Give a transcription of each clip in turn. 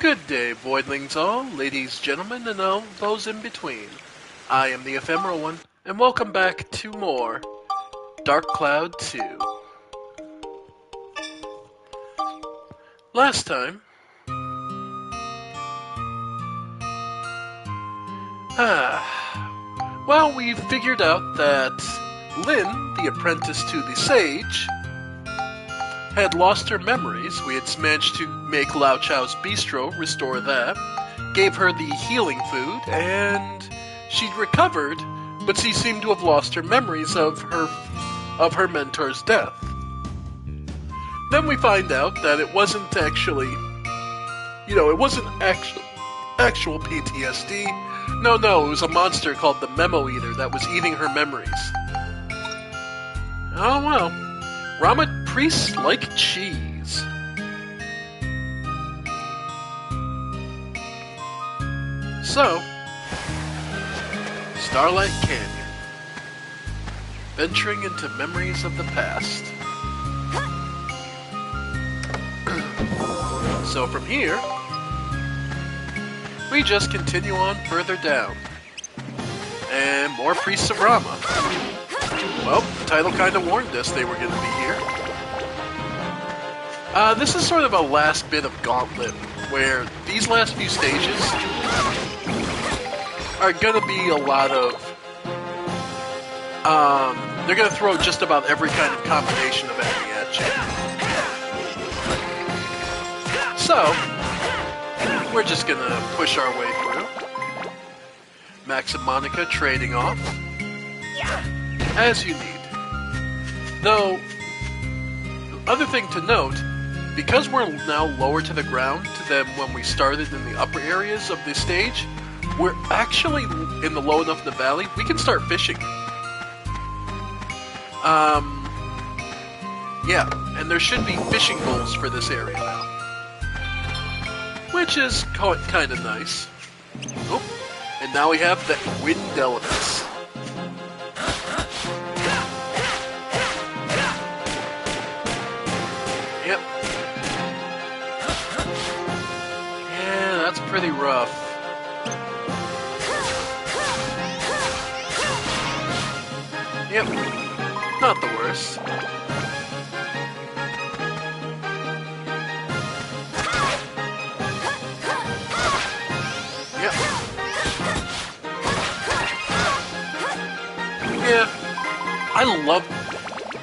Good day, voidlings all, ladies, gentlemen, and all those in between. I am the Ephemeral One, and welcome back to more Dark Cloud 2. Last time... well, we figured out that Lynn, the apprentice to the Sage, had lost her memories. We had managed to make Lao Chao's Bistro restore that, gave her the healing food, and she'd recovered, but she seemed to have lost her memories of her mentor's death. Then we find out that it wasn't actually, it wasn't actual PTSD. No, it was a monster called the Memo Eater that was eating her memories. Oh well. Ramet priests like cheese. So, Starlight Canyon. Venturing into memories of the past. So from here, we just continue on further down. And more Priests of Rama. Well, the title kind of warned us they were going to be here. This is sort of a last bit of Gauntlet, where these last few stages are going to be a lot of... they're going to throw just about every kind of combination of enemy at you. So, we're just going to push our way through. Max and Monica trading off. As you need. Though, other thing to note, because we're now lower to the ground than when we started in the upper areas of the stage, we're actually in the low enough in the valley, we can start fishing. Yeah, and there should be fishing goals for this area now. Which is kind of nice. Oh, and now we have the wind elements. Yep. Yeah, that's pretty rough. Yep. Not the worst. Yep. Yeah.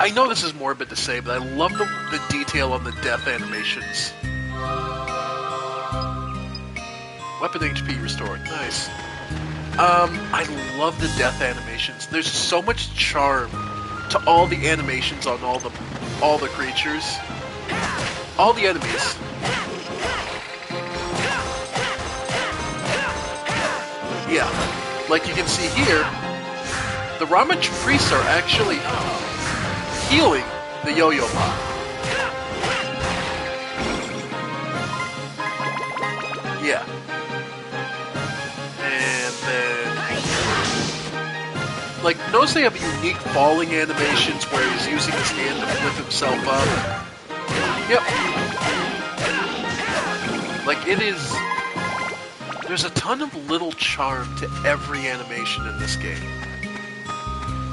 I know this is morbid to say, but I love the detail on the death animations. Weapon HP restored. Nice. I love the death animations. There's so much charm to all the animations on all the creatures. All the enemies. Yeah. Like you can see here, the Ramet priests are actually healing the Yo-Yo Ma. Yeah. And then... like, notice they have unique falling animations where he's using his hand to flip himself up. Yep. Like, it is... there's a ton of little charm to every animation in this game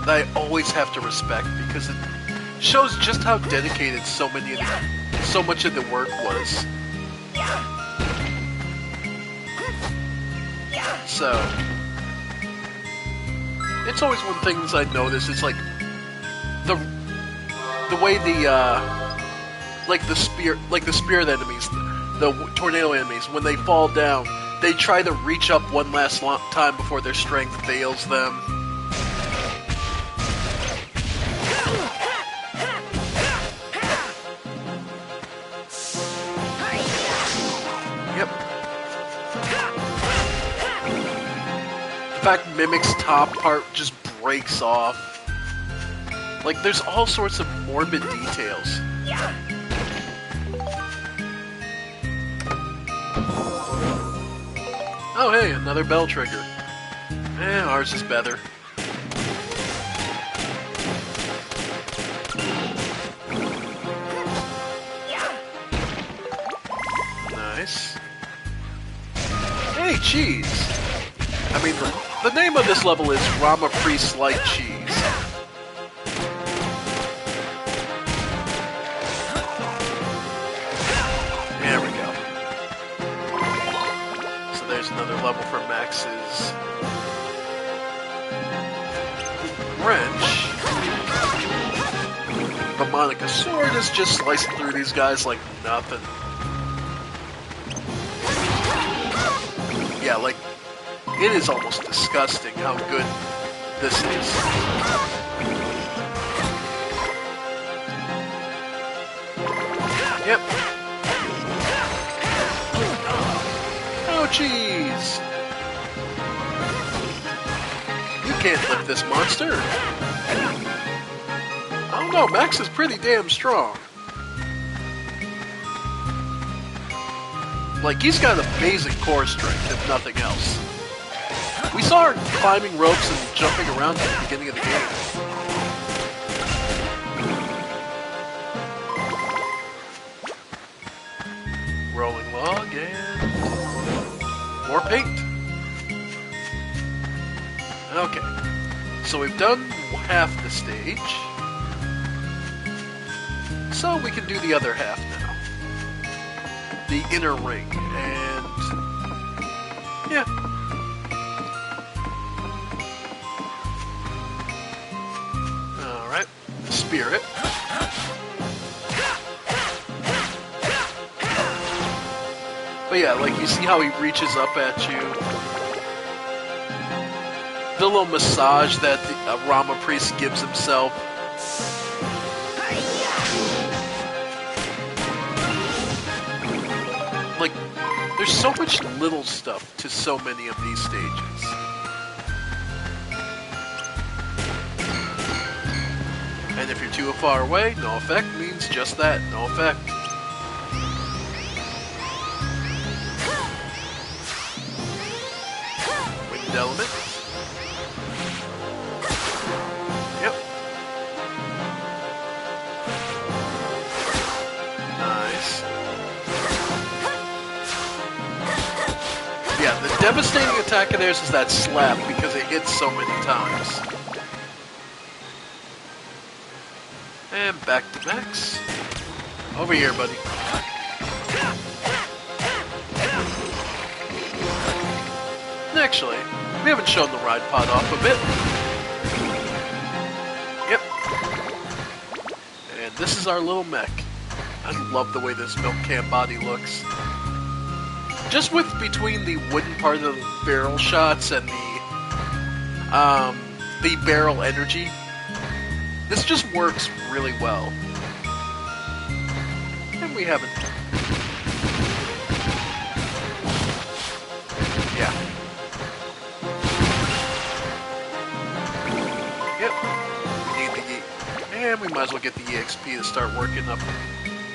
that I always have to respect because it shows just how dedicated so much of the work was. So, it's always one thing I notice is like the way the spirit enemies, the tornado enemies, when they fall down, they try to reach up one last time before their strength fails them. Yep. In fact, Mimic's top part just breaks off. Like, there's all sorts of morbid details. Oh hey, another bell trigger. Ours is better. Nice. Hey, cheese! I mean, the name of this level is Rama Priest Like Cheese. There we go. So there's another level for Max's wrench. The Monica sword is just slicing through these guys like nothing. Yeah, like, it is almost disgusting how good this is. Yep. Oh, jeez. You can't lift this monster. I don't know, Max is pretty damn strong. Like, he's got amazing core strength, if nothing else. We saw her climbing ropes and jumping around at the beginning of the game. Rolling log and more paint. Okay, so we've done half the stage. So we can do the other half now. The inner ring, and yeah. Alright, the spirit. But yeah, like you see how he reaches up at you. The little massage that the Rama Priest gives himself. Like, there's so much little stuff to so many of these stages. And if you're too far away, no effect means just that, no effect. Wind element. Yep. Nice. Yeah, the devastating attack of theirs is that slap because it hits so many times. And back to Max. Over here, buddy. And actually, we haven't shown the ride pod off a bit. Yep. And this is our little mech. I love the way this milk can body looks. Just with between the wooden part of the barrel shots and the barrel energy, this just works really well. And we haven't. Yeah. Yep. We need the and we might as well get the EXP to start working up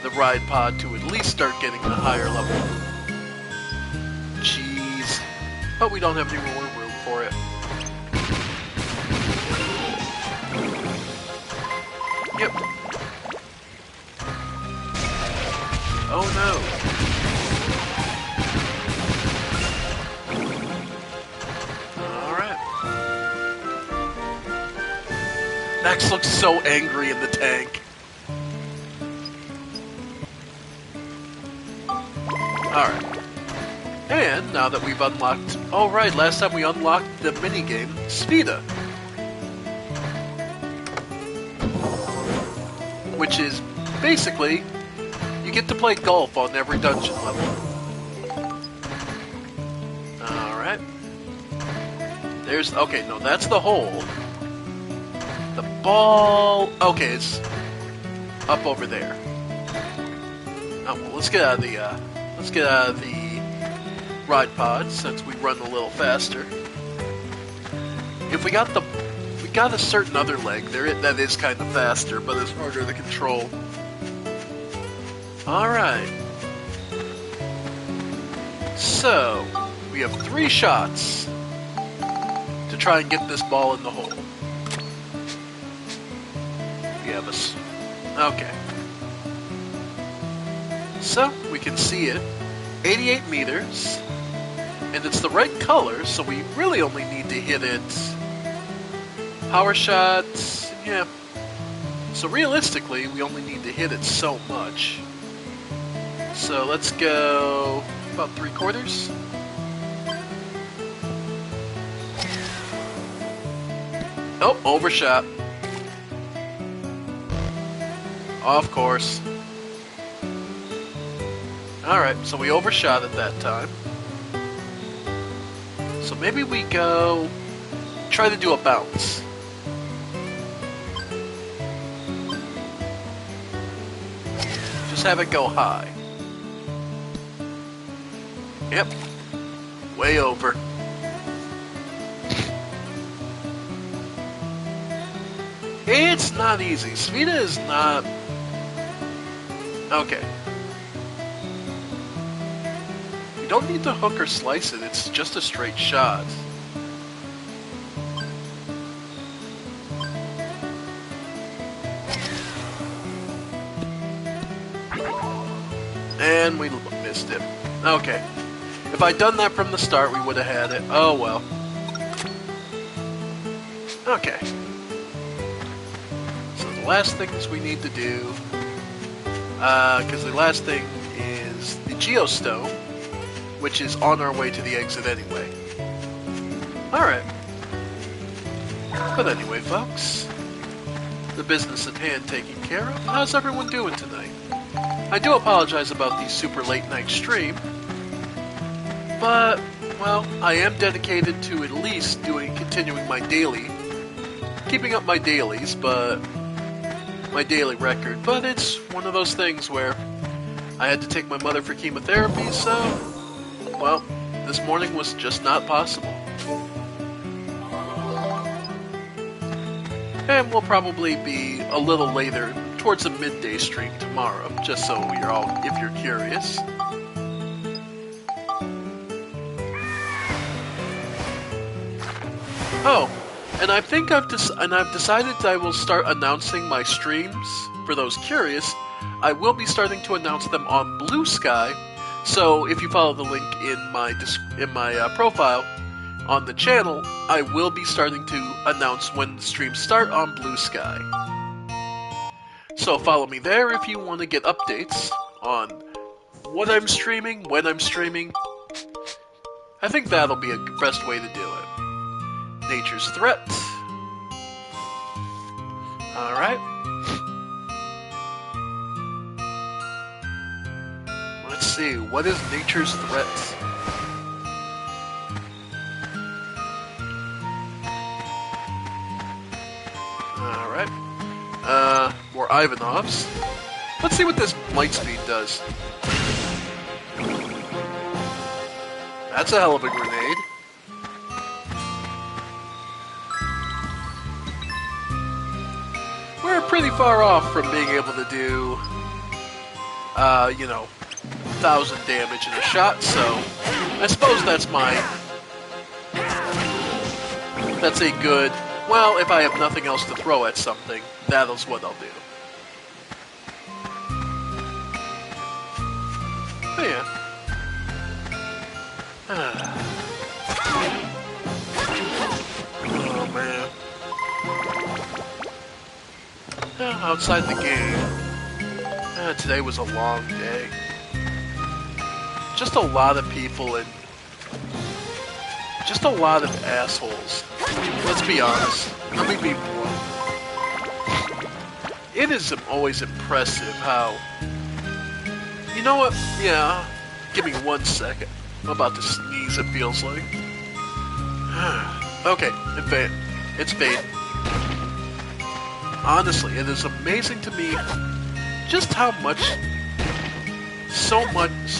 the ride pod to at least start getting the higher level. Jeez. But we don't have any more room for it. Yep. Oh no. Alright. Max looks so angry in the tank. Alright. And now that we've unlocked... Oh right, last time we unlocked the minigame, Spheda. Which is basically, you get to play golf on every dungeon level. Alright. There's... Okay, no, that's the hole. The ball... Okay, it's up over there. Oh, well, let's get out of the, ride pod, since we run a little faster. If we got a certain other leg, that is kind of faster, but it's harder to control. Alright. So, we have 3 shots to try and get this ball in the hole. We have okay. So, we can see it. 88 meters. And it's the right color, so we really only need to hit it. Power shots, yeah. So realistically, we only need to hit it so much. So let's go about 3/4. Oh, overshot. Of course. Alright, so we overshot at that time. So maybe we go... try to do a bounce. Just have it go high. Yep. Way over. It's not easy. Svita is not... Okay. You don't need to hook or slice it, it's just a straight shot. And we missed it. Okay. If I'd done that from the start, we would have had it. Oh well. Okay. So the last things we need to do... because the last thing is the Geostone, which is on our way to the exit anyway. Alright. But anyway, folks, the business at hand taken care of. How's everyone doing tonight? I do apologize about the super late night stream, but, well, I am dedicated to at least continuing my daily, keeping up my dailies, but my daily record, but it's one of those things where I had to take my mother for chemotherapy, so, well, this morning was just not possible. And we'll probably be a little later, towards a midday stream tomorrow, just so you're all, if you're curious. Oh, and I think I've decided that I will start announcing my streams. For those curious, I will be starting to announce them on Blue Sky. So if you follow the link in my profile on the channel, I will be starting to announce when the streams start on Blue Sky. So follow me there if you want to get updates on what I'm streaming, when I'm streaming. I think that'll be a best way to do it. Nature's Threat. Alright. Let's see, what is Nature's Threat? Alright. More Ivanovs. Let's see what this light speed does. That's a hell of a grenade. We're pretty far off from being able to do, 1,000 damage in a shot, so I suppose that's a good, well, if I have nothing else to throw at something, that's what I'll do. But yeah. Oh man. Outside the game, today was a long day. Just a lot of people and just a lot of assholes. Let's be honest. Let me be blunt. It is always impressive how... You know what? Yeah. Give me 1 second. I'm about to sneeze, it feels like. Okay, it's fading. Honestly, it is amazing to me just how so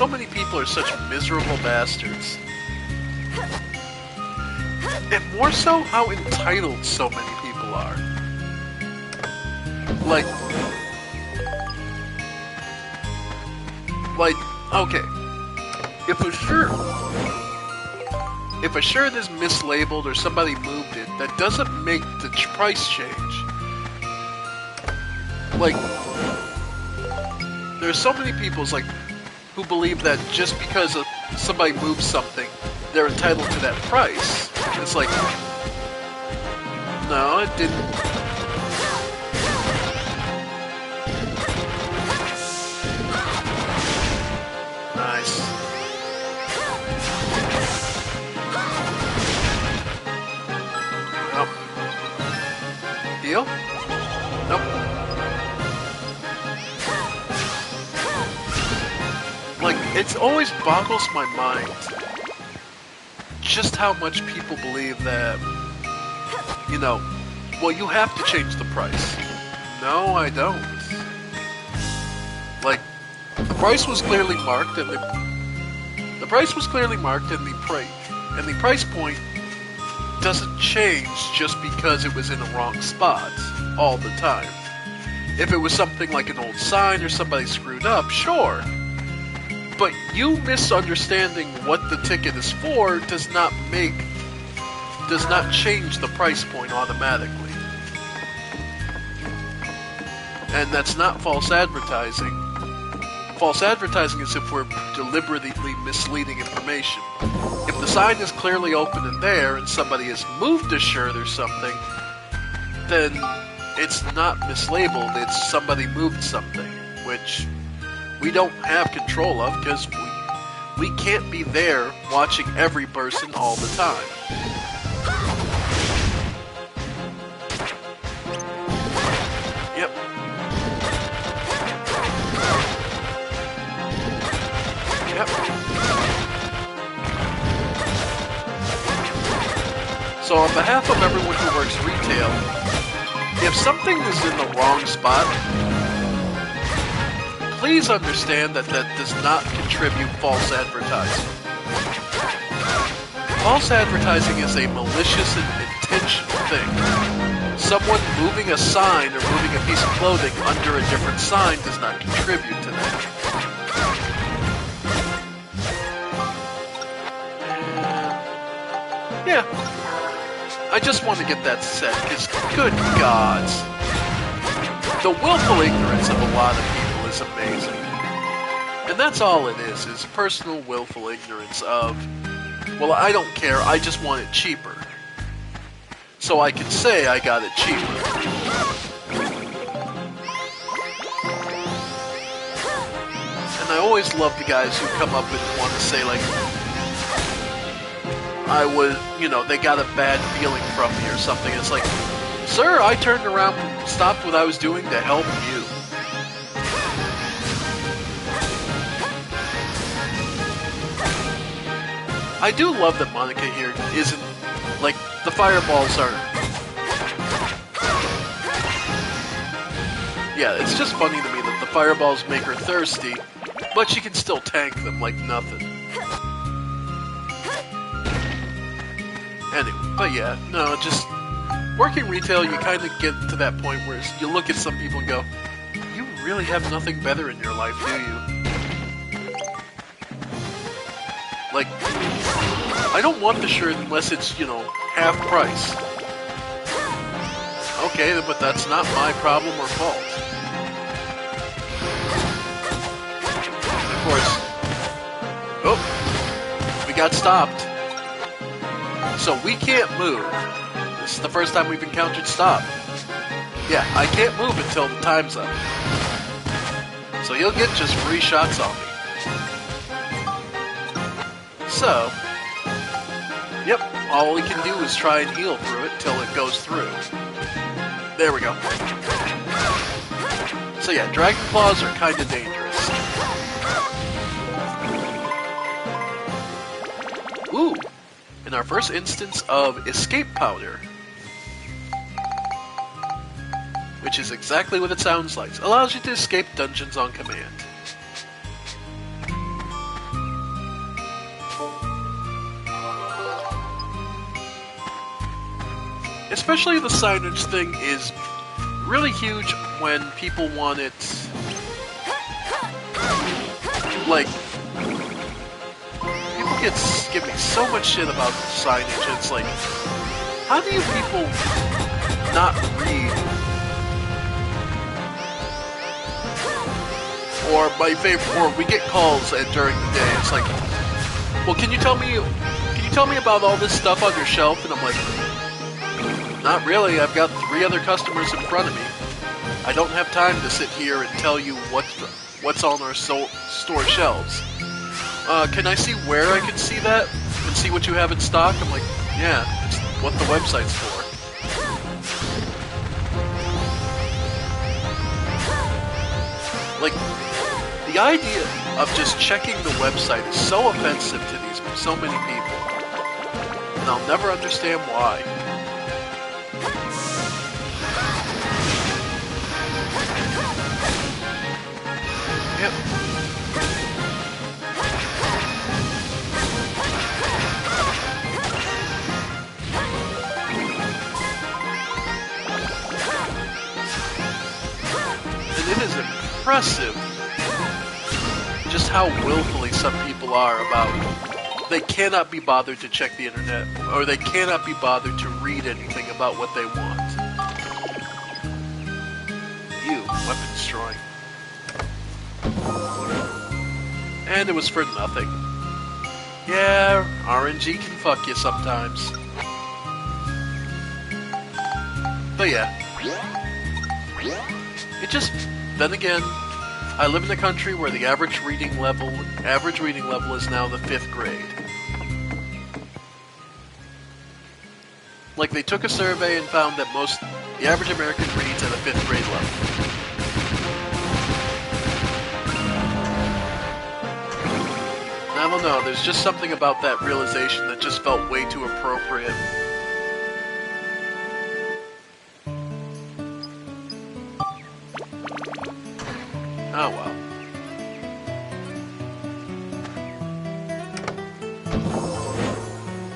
many people are such miserable bastards. And more so, how entitled so many people are. Okay. If a shirt is mislabeled or somebody moved it, that doesn't make the price change. There's so many people, it's like, who believe that just because somebody moves something, they're entitled to that price. It's like, no, it didn't. Nice. Nope. Heal? Nope. Like, it always boggles my mind just how much people believe that, you know, well, you have to change the price. No, I don't. Like, the price was clearly marked, and the price was clearly marked, and the price point doesn't change just because it was in a wrong spot all the time. If it was something like an old sign or somebody screwed up, sure. But you misunderstanding what the ticket is for does not change the price point automatically. And that's not false advertising. False advertising is if we're deliberately misleading information. If the sign is clearly open and there, and somebody has moved a shirt or something, then it's not mislabeled, it's somebody moved something, which we don't have control of because we can't be there watching every person all the time. Yep. Yep. So on behalf of everyone who works retail, if something is in the wrong spot, please understand that that does not contribute false advertising. False advertising is a malicious and intentional thing. Someone moving a sign or moving a piece of clothing under a different sign does not contribute to that. Yeah. I just want to get that said, because good gods. The willful ignorance of a lot of people is amazing. And that's all it is personal willful ignorance of, well, I don't care, I just want it cheaper. So I can say I got it cheaper. And I always love the guys who come up and want to say, like, they got a bad feeling from me or something. It's like, sir, I turned around and stopped what I was doing to help you. I do love that Monica here isn't, like, the fireballs are... Yeah, it's just funny to me that the fireballs make her thirsty, but she can still tank them like nothing. Anyway, but yeah, no, just working retail, you kind of get to that point where you look at some people and go, you really have nothing better in your life, do you? Like, I don't want the shirt unless it's, half price. Okay, but that's not my problem or fault. And of course, oh, we got stopped. So we can't move. This is the first time we've encountered stop. Yeah, I can't move until the time's up. So he'll get just free shots on me. So, yep, all we can do is try and heal through it till it goes through. There we go. So yeah, Dragon Claws are kind of dangerous. Ooh! In our first instance of Escape Powder. Which is exactly what it sounds like. It allows you to escape dungeons on command. Especially the signage thing is really huge when people want it, like, people give me so much shit about signage. It's like, how do you people not read Or my favorite, or we get calls and during the day it's like, well, can you tell me about all this stuff on your shelf? And I'm like, not really. I've got 3 other customers in front of me. I don't have time to sit here and tell you what's on our store shelves. Can I see where I can see that and see what you have in stock? I'm like, yeah, it's what the website's for. Like, the idea of just checking the website is so offensive to so many people, and I'll never understand why. Yep. And it is impressive just how willfully some people are about they cannot be bothered to check the internet, or they cannot be bothered to read anything about what they want. Weapon destroying. And it was for nothing. Yeah, RNG can fuck you sometimes. But yeah. It just, then again, I live in a country where the average reading level is now the 5th grade. Like, they took a survey and found that the average American reads at a 5th grade level. I don't know, there's just something about that realization that just felt way too appropriate. Oh well.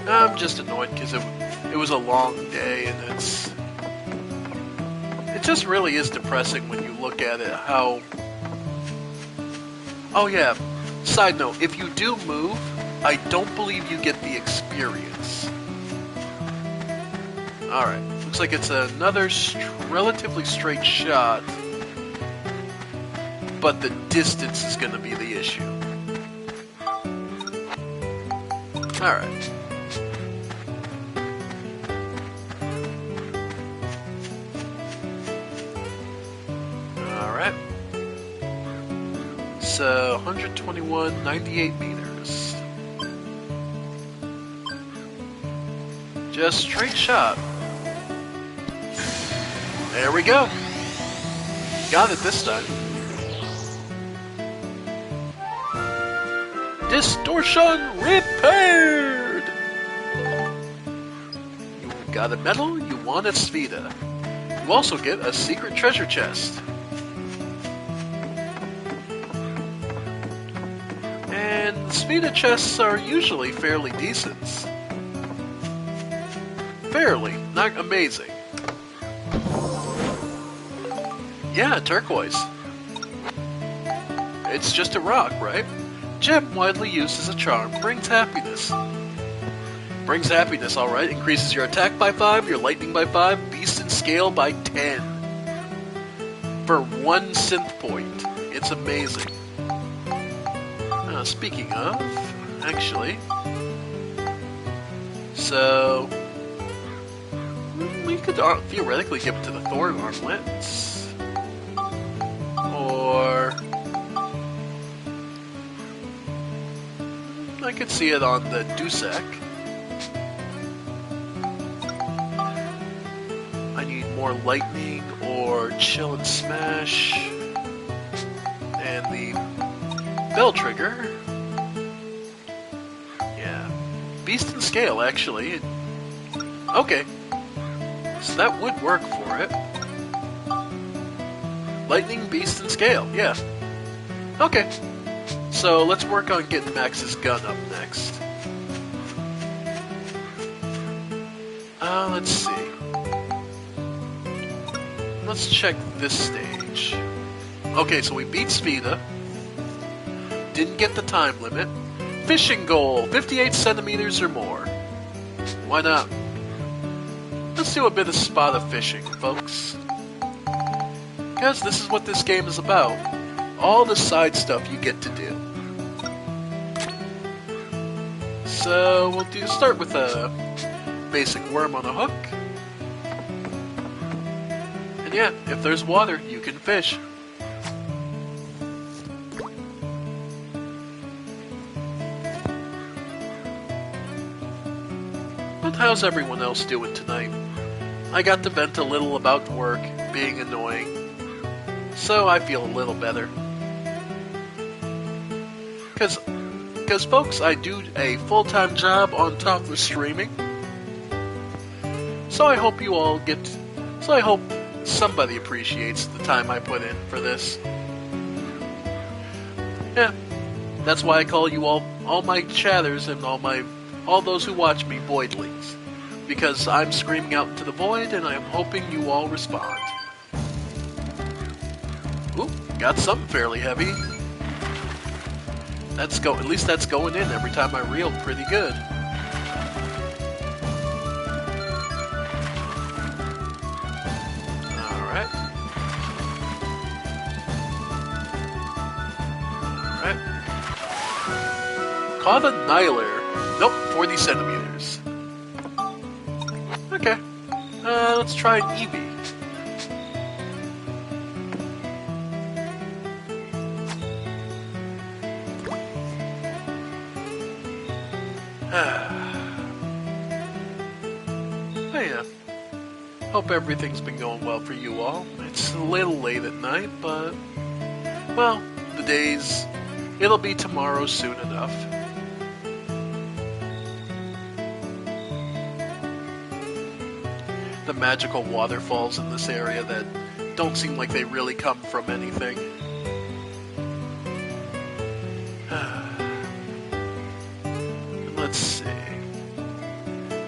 I'm just annoyed because it was a long day, and it just really is depressing when you look at it how... Oh yeah, side note, if you do move, I don't believe you get the experience. Alright, looks like it's another relatively straight shot, but the distance is going to be the issue. Alright. Alright. So, 121, 98 meters. Just straight shot. There we go. Got it this time. Distortion repaired! You got a medal, you won a Spheda. You also get a secret treasure chest. And Spheda chests are usually fairly decent. Fairly, not amazing. Yeah, turquoise. It's just a rock, right? Gem, widely used as a charm, brings happiness. Brings happiness, alright. Increases your attack by 5, your lightning by 5, beast and scale by 10. For 1 synth point. It's amazing. Speaking of, actually, so we could theoretically give it to the Thorn Armlet. Or I could see it on the Dusak. I need more lightning or chill and smash. And the bell trigger. Yeah. Beast and scale, actually. Okay. So that would work for it. Lightning, beast, and scale. Yeah. Okay. So let's work on getting Max's gun up next. Let's see. Let's check this stage. Okay, so we beat Spheda. Didn't get the time limit. Fishing goal, 58 centimeters or more. Why not? Let's do a bit of spot of fishing, folks. Because this is what this game is about. all the side stuff you get to do. So we'll start with a basic worm on a hook. And yeah, if there's water, you can fish. But how's everyone else doing tonight? I got to vent a little about work being annoying, so I feel a little better. Because folks, I do a full-time job on top of streaming, so I hope somebody appreciates the time I put in for this. Yeah, that's why I call you all my chatters and all those who watch me voidlings, because I'm screaming out into the void and I'm hoping you all respond. Ooh, got something fairly heavy. At least that's going in every time I reel pretty good. Alright. Alright. Caught a Nyler. Nope, 40 centimeters. Okay. Let's try an Eevee. Yeah. Hope everything's been going well for you all. It's a little late at night, but, well, it'll be tomorrow soon enough. The magical waterfalls in this area that don't seem like they really come from anything. Let's see.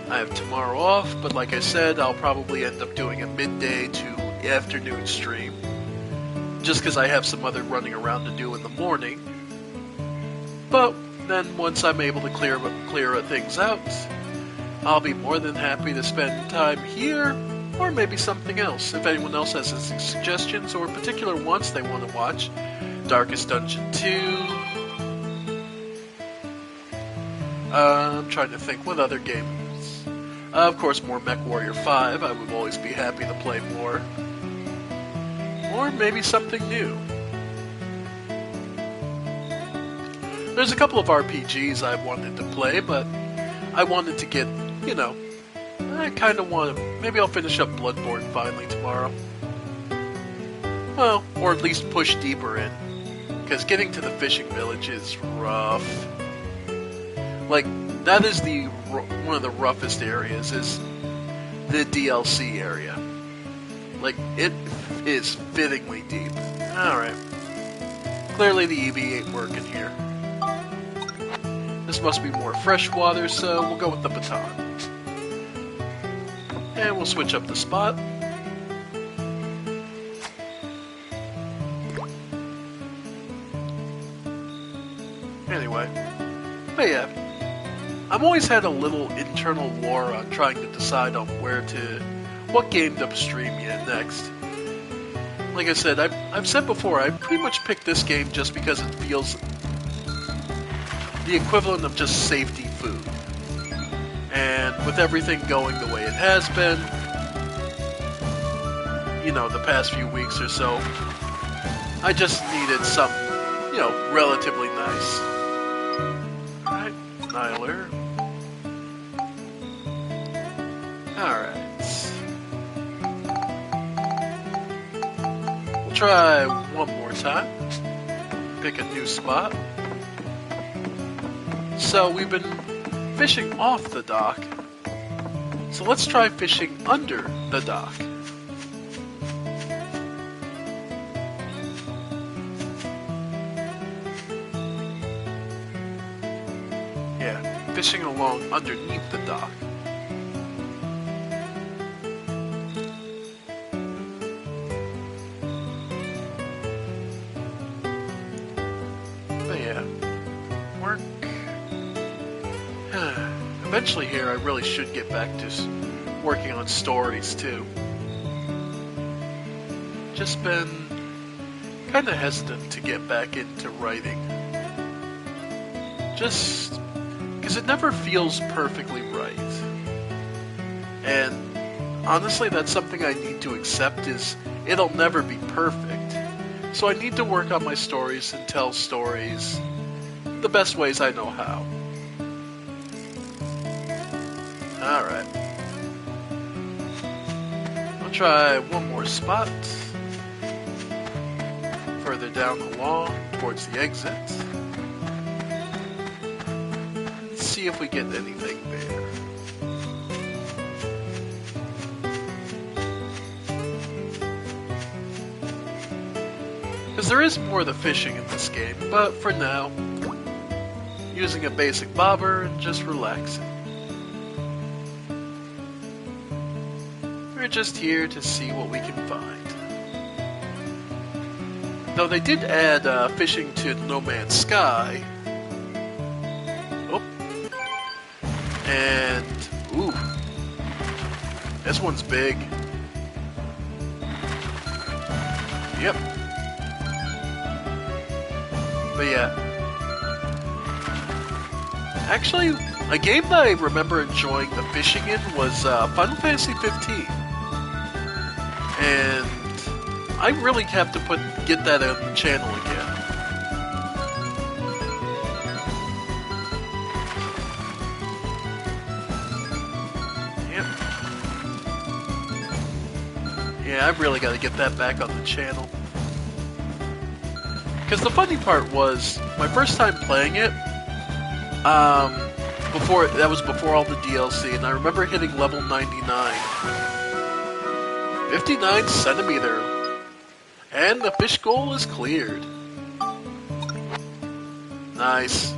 I have tomorrow off, but like I said, I'll probably end up doing a midday to afternoon stream, just because I have some other running around to do in the morning. But then once I'm able to clear things out, I'll be more than happy to spend time here, or maybe something else. If anyone else has any suggestions or particular ones they want to watch, Darkest Dungeon 2. I'm trying to think, what other games? Of course, more MechWarrior 5. I would always be happy to play more. Or maybe something new. There's a couple of RPGs I wanted to play, but I wanted to get, I kind of want to... Maybe I'll finish up Bloodborne finally tomorrow. Well, or at least push deeper in. Because getting to the fishing village is rough. Like, that is one of the roughest areas, is the DLC area. Like, it is fittingly deep. Alright. Clearly the Eevee ain't working here. This must be more fresh water, so we'll go with the baton. And we'll switch up the spot. Anyway. But yeah. I've always had a little internal war on trying to decide on what game to stream yet next. Like I said, I've said before, I pretty much picked this game just because it feels the equivalent of just safety food. And with everything going the way it has been, the past few weeks or so, I just needed something, relatively nice. Alright, Nyler. Alright. We'll try one more time. Pick a new spot. So we've been fishing off the dock. So let's try fishing under the dock. Yeah, fishing along underneath the dock. But yeah, work. Eventually here, I really should get back to working on stories too. Just been kind of hesitant to get back into writing. Just because it never feels perfectly right. And honestly, that's something I need to accept, is it'll never be perfect. So I need to work on my stories and tell stories the best ways I know how. Alright. I'll try one more spot. Further down the wall, towards the exit. Let's see if we get anything there. Because there is more of the fishing in this game, but for now, using a basic bobber and just relaxing. We're just here to see what we can find. Though they did add fishing to No Man's Sky. Oh. And, ooh. This one's big. Yep. But yeah. Actually, a game that I remember enjoying the fishing in was Final Fantasy 15. And I really have to get that on the channel again. Yep. Yeah, I've really got to get that back on the channel. Because the funny part was, my first time playing it, that was before all the DLC, and I remember hitting level 99. 59 centimeter. And the fish goal is cleared. Nice.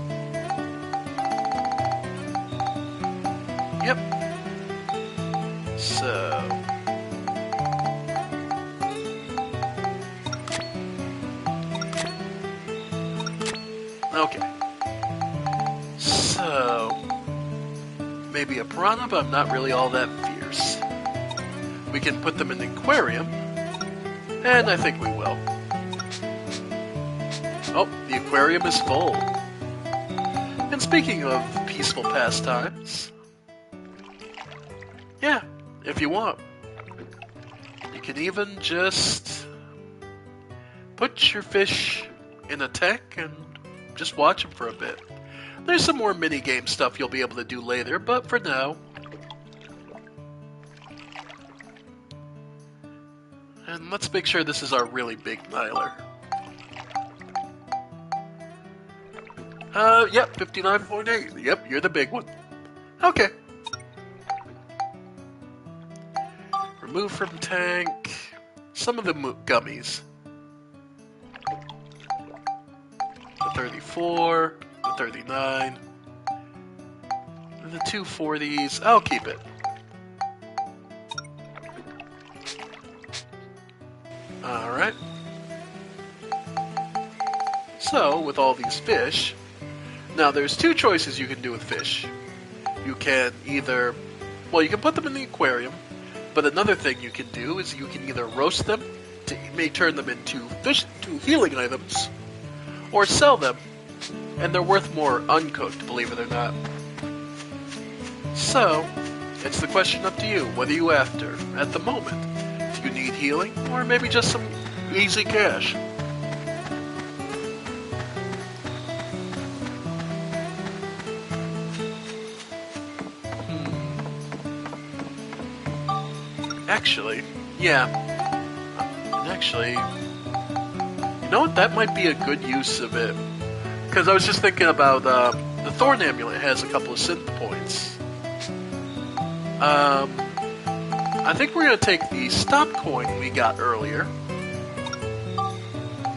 Yep. So... okay. So... maybe a piranha, but I'm not really all that fierce. We can put them in the aquarium. And I think we will. Oh, the aquarium is full. And speaking of peaceful pastimes, yeah, if you want, you can even just put your fish in a tank and just watch them for a bit. There's some more mini-game stuff you'll be able to do later, but for now... and let's make sure this is our really big Niler. Yep, 59.8. Yep, you're the big one. Okay. Remove from tank some of the gummies. The 34, the 39, and the 240s. I'll keep it. Alright. So, with all these fish, now there's two choices you can do with fish. You can either, well, you can put them in the aquarium, but another thing you can do is you can either roast them, may turn them into healing items, or sell them, and they're worth more uncooked, believe it or not. So, it's the question up to you, what are you after at the moment? Do you need healing, or maybe just some easy cash? Actually, yeah. Actually, you know what? That might be a good use of it. Because I was just thinking about the Thorn Amulet has a couple of synth points. I think we're going to take the stop coin we got earlier.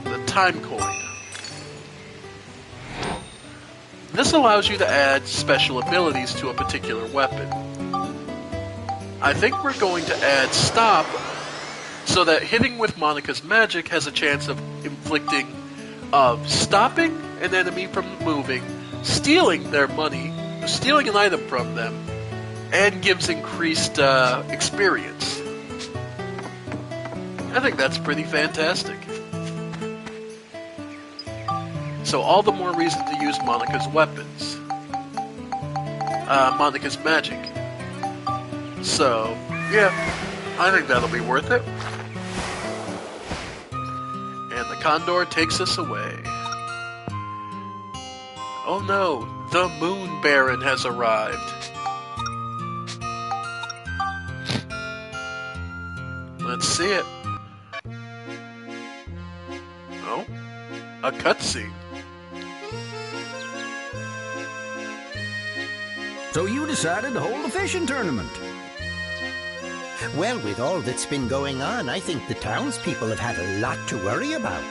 The time coin. This allows you to add special abilities to a particular weapon. I think we're going to add stop so that hitting with Monika's magic has a chance of stopping an enemy from moving, stealing their money, stealing an item from them, and gives increased experience. I think that's pretty fantastic. So all the more reason to use Monica's weapons. Monica's magic. So, yeah, I think that'll be worth it. And the Condor takes us away. Oh no, the Moon Baron has arrived. Let's see it. Oh, a cutscene. So you decided to hold a fishing tournament? Well, with all that's been going on, I think the townspeople have had a lot to worry about.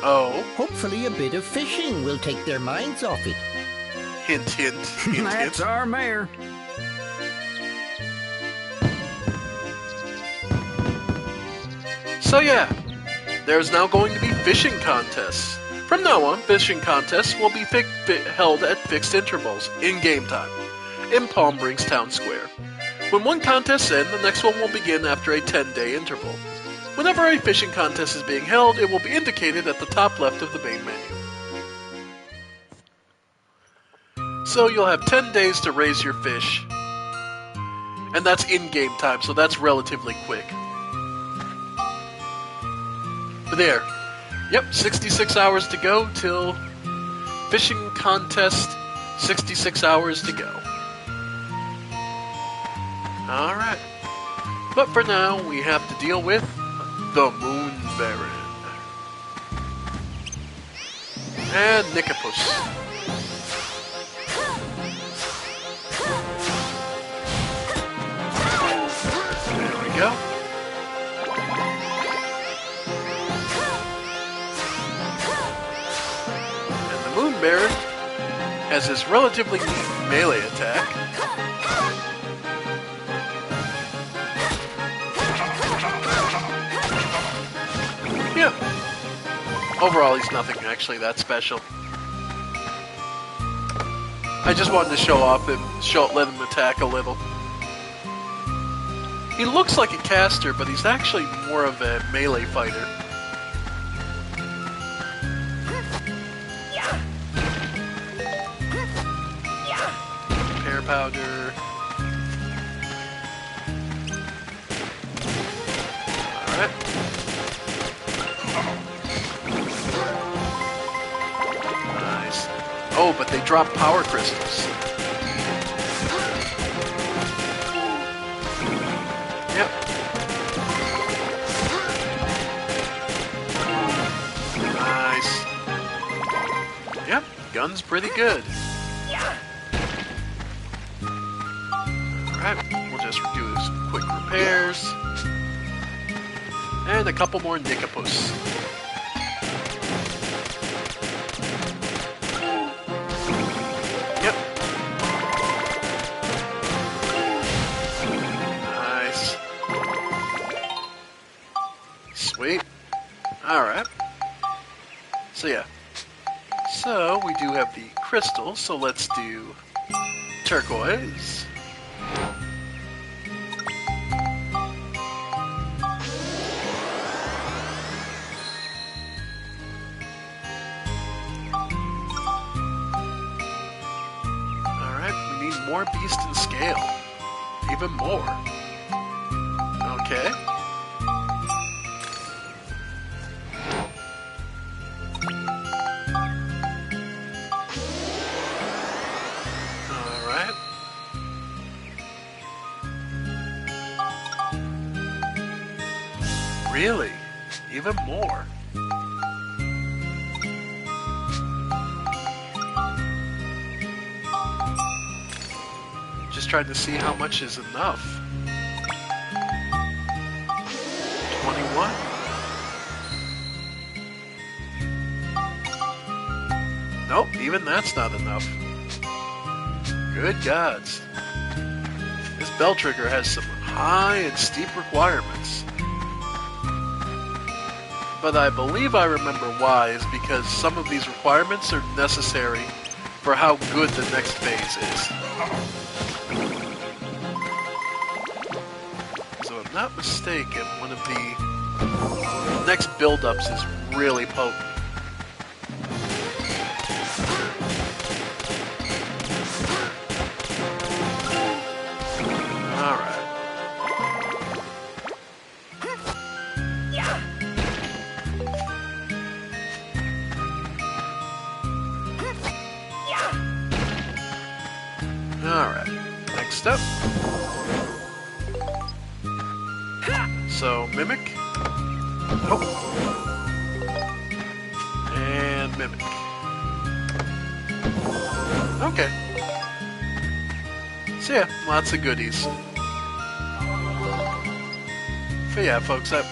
Oh. Hopefully a bit of fishing will take their minds off it. Hint, hint, hint, That's hint. our mayor. So yeah, there's now going to be fishing contests. From now on, fishing contests will be held at fixed intervals, in game time, in Palm Springs Town Square. When one contest ends, the next one will begin after a 10-day interval. Whenever a fishing contest is being held, it will be indicated at the top left of the main menu. So you'll have 10 days to raise your fish, and that's in-game time, so that's relatively quick. But there. Yep, 66 hours to go till fishing contest, 66 hours to go. Alright. But for now, we have to deal with the Moon Baron. And Nickopus. There we go. And the Moon Baron has this relatively neat melee attack. Yeah. Overall, he's nothing actually that special. I just wanted to show off and let him attack a little. He looks like a caster, but he's actually more of a melee fighter. Pear powder. Alright. Nice. Oh, but they drop power crystals. Yep. Nice. Yep, gun's pretty good. Alright, we'll just do some quick repairs. And a couple more Nickopus. Yep. Nice. Sweet. Alright. So yeah. So we do have the crystals, so let's do turquoise. More beast and scale. Even more. Okay. Alright. Really? Even more? Just trying to see how much is enough. 21? Nope, even that's not enough. Good gods. This bell trigger has some high and steep requirements. But I believe I remember why is because some of these requirements are necessary for how good the next phase is. So if I'm not mistaken, one of the next build-ups is really potent. next up. So, Mimic. Oh. And Mimic. Okay. So yeah, lots of goodies. But yeah, folks, this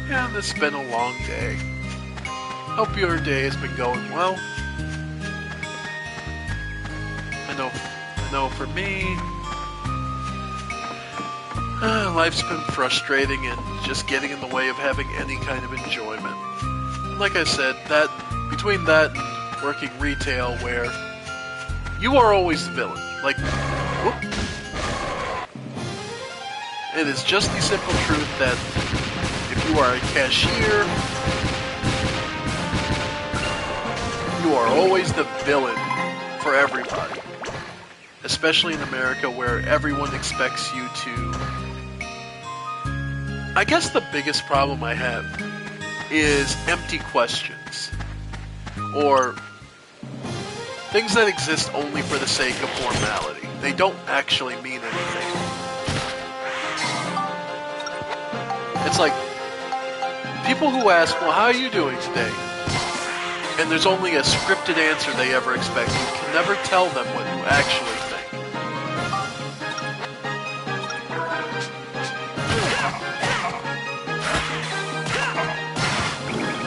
has been a long day. Hope your day has been going well. I know for me, life's been frustrating and just getting in the way of having any kind of enjoyment. And like I said, between that and working retail where you are always the villain. Like, whoop. It is just the simple truth that if you are a cashier, you are always the villain for everybody. Especially in America where everyone expects you to... I guess the biggest problem I have is empty questions. Or things that exist only for the sake of formality. They don't actually mean anything. It's like, people who ask, well, how are you doing today? And there's only a scripted answer they ever expect. You can never tell them what you actually think.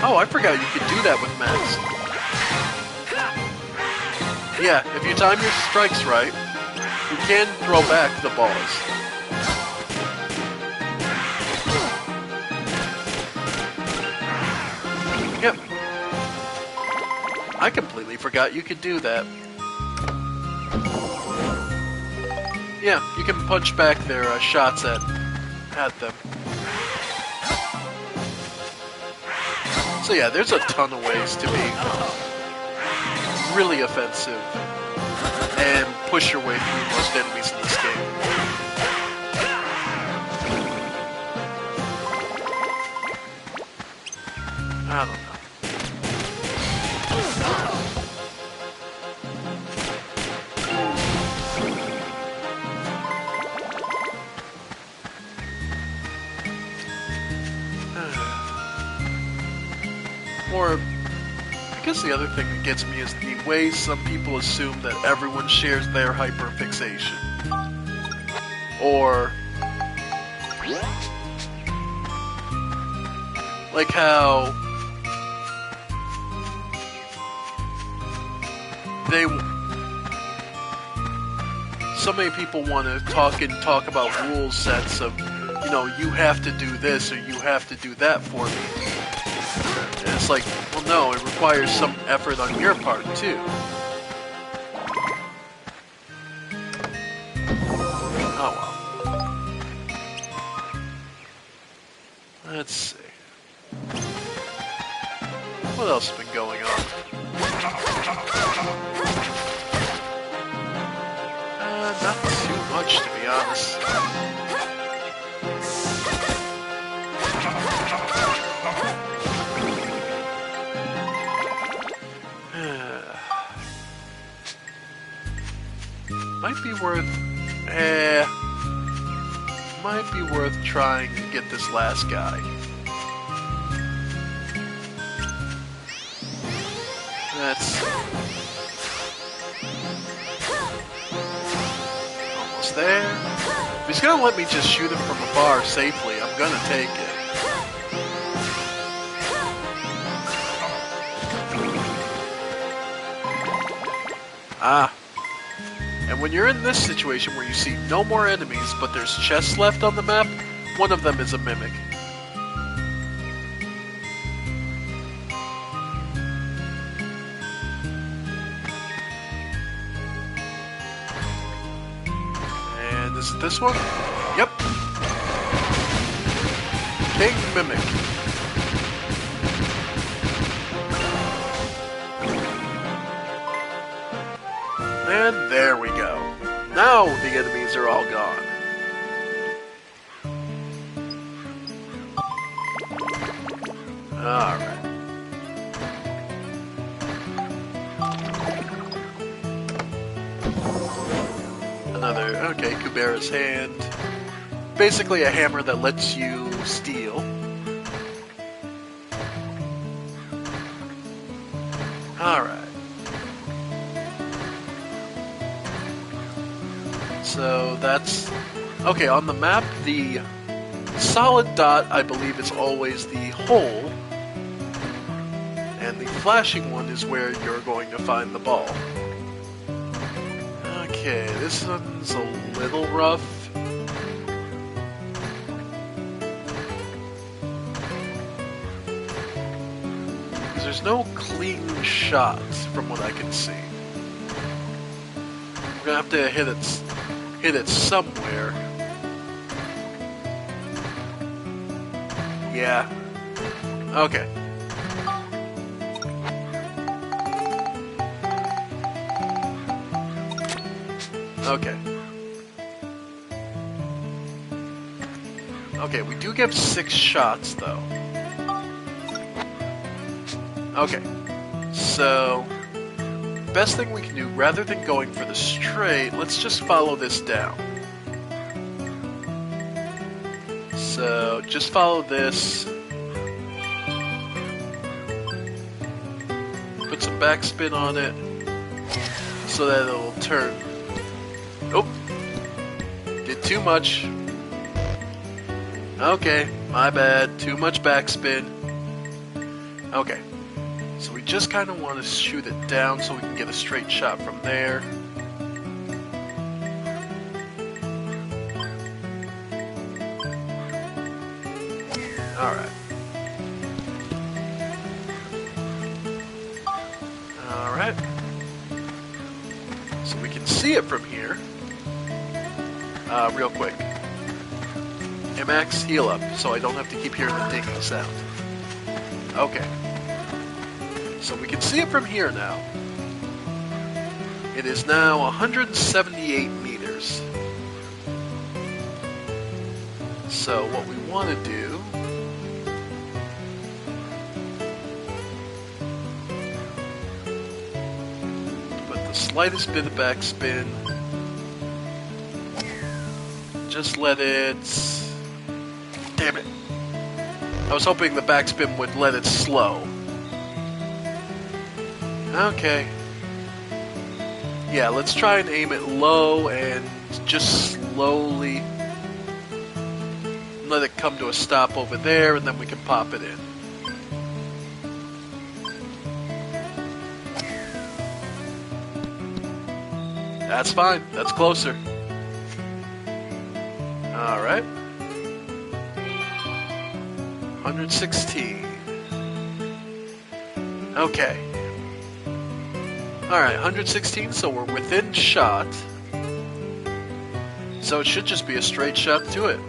Oh, I forgot you could do that with Max. Yeah, if you time your strikes right, you can throw back the balls. Yep. I completely forgot you could do that. Yeah, you can punch back their shots at them. So yeah, there's a ton of ways to be really offensive and push your way through most enemies in this game. I don't know. Or, I guess the other thing that gets me is the way some people assume that everyone shares their hyperfixation. Or, like how so many people want to talk about rule sets of, you have to do this or you have to do that for me. And it's like, well, no, it requires some effort on your part, too. Oh, well. Let's see. What else has been going on? Not too much, to be honest. Might be worth trying to get this last guy. That's almost there. If he's gonna let me just shoot him from afar safely, I'm gonna take it. Ah. And when you're in this situation where you see no more enemies, but there's chests left on the map, one of them is a mimic. And is it this one? Yep. King Mimic. And there we go. Now the enemies are all gone. Alright. Another, okay, Kubera's hand. Basically a hammer that lets you steal. Alright. So that's... Okay, on the map, the solid dot, I believe, is always the hole. And the flashing one is where you're going to find the ball. Okay, this one's a little rough. Because there's no clean shots from what I can see. We're gonna have to hit it somewhere. Yeah. Okay. Okay. Okay, we do give 6 shots, though. Okay. So, best thing we can do, rather than going for the straight, let's just follow this down. So, just follow this. Put some backspin on it, so that it'll turn. Oh, did too much. Okay, my bad. Too much backspin. Okay, so we just kind of want to shoot it down so we can get a straight shot from there. Alright. Alright. So we can see it from here. Real quick. Hey Max, heal up, so I don't have to keep hearing the dinging sound. Okay. So we can see it from here now. It is now 178 meters. So what we want to do... Put the slightest bit of backspin. Just let it... Damn it. I was hoping the backspin would let it slow. Okay. Yeah, let's try and aim it low and just slowly let it come to a stop over there, and then we can pop it in. That's fine. That's closer. Alright. 116. Okay. Alright, 116, so we're within shot. So it should just be a straight shot to it.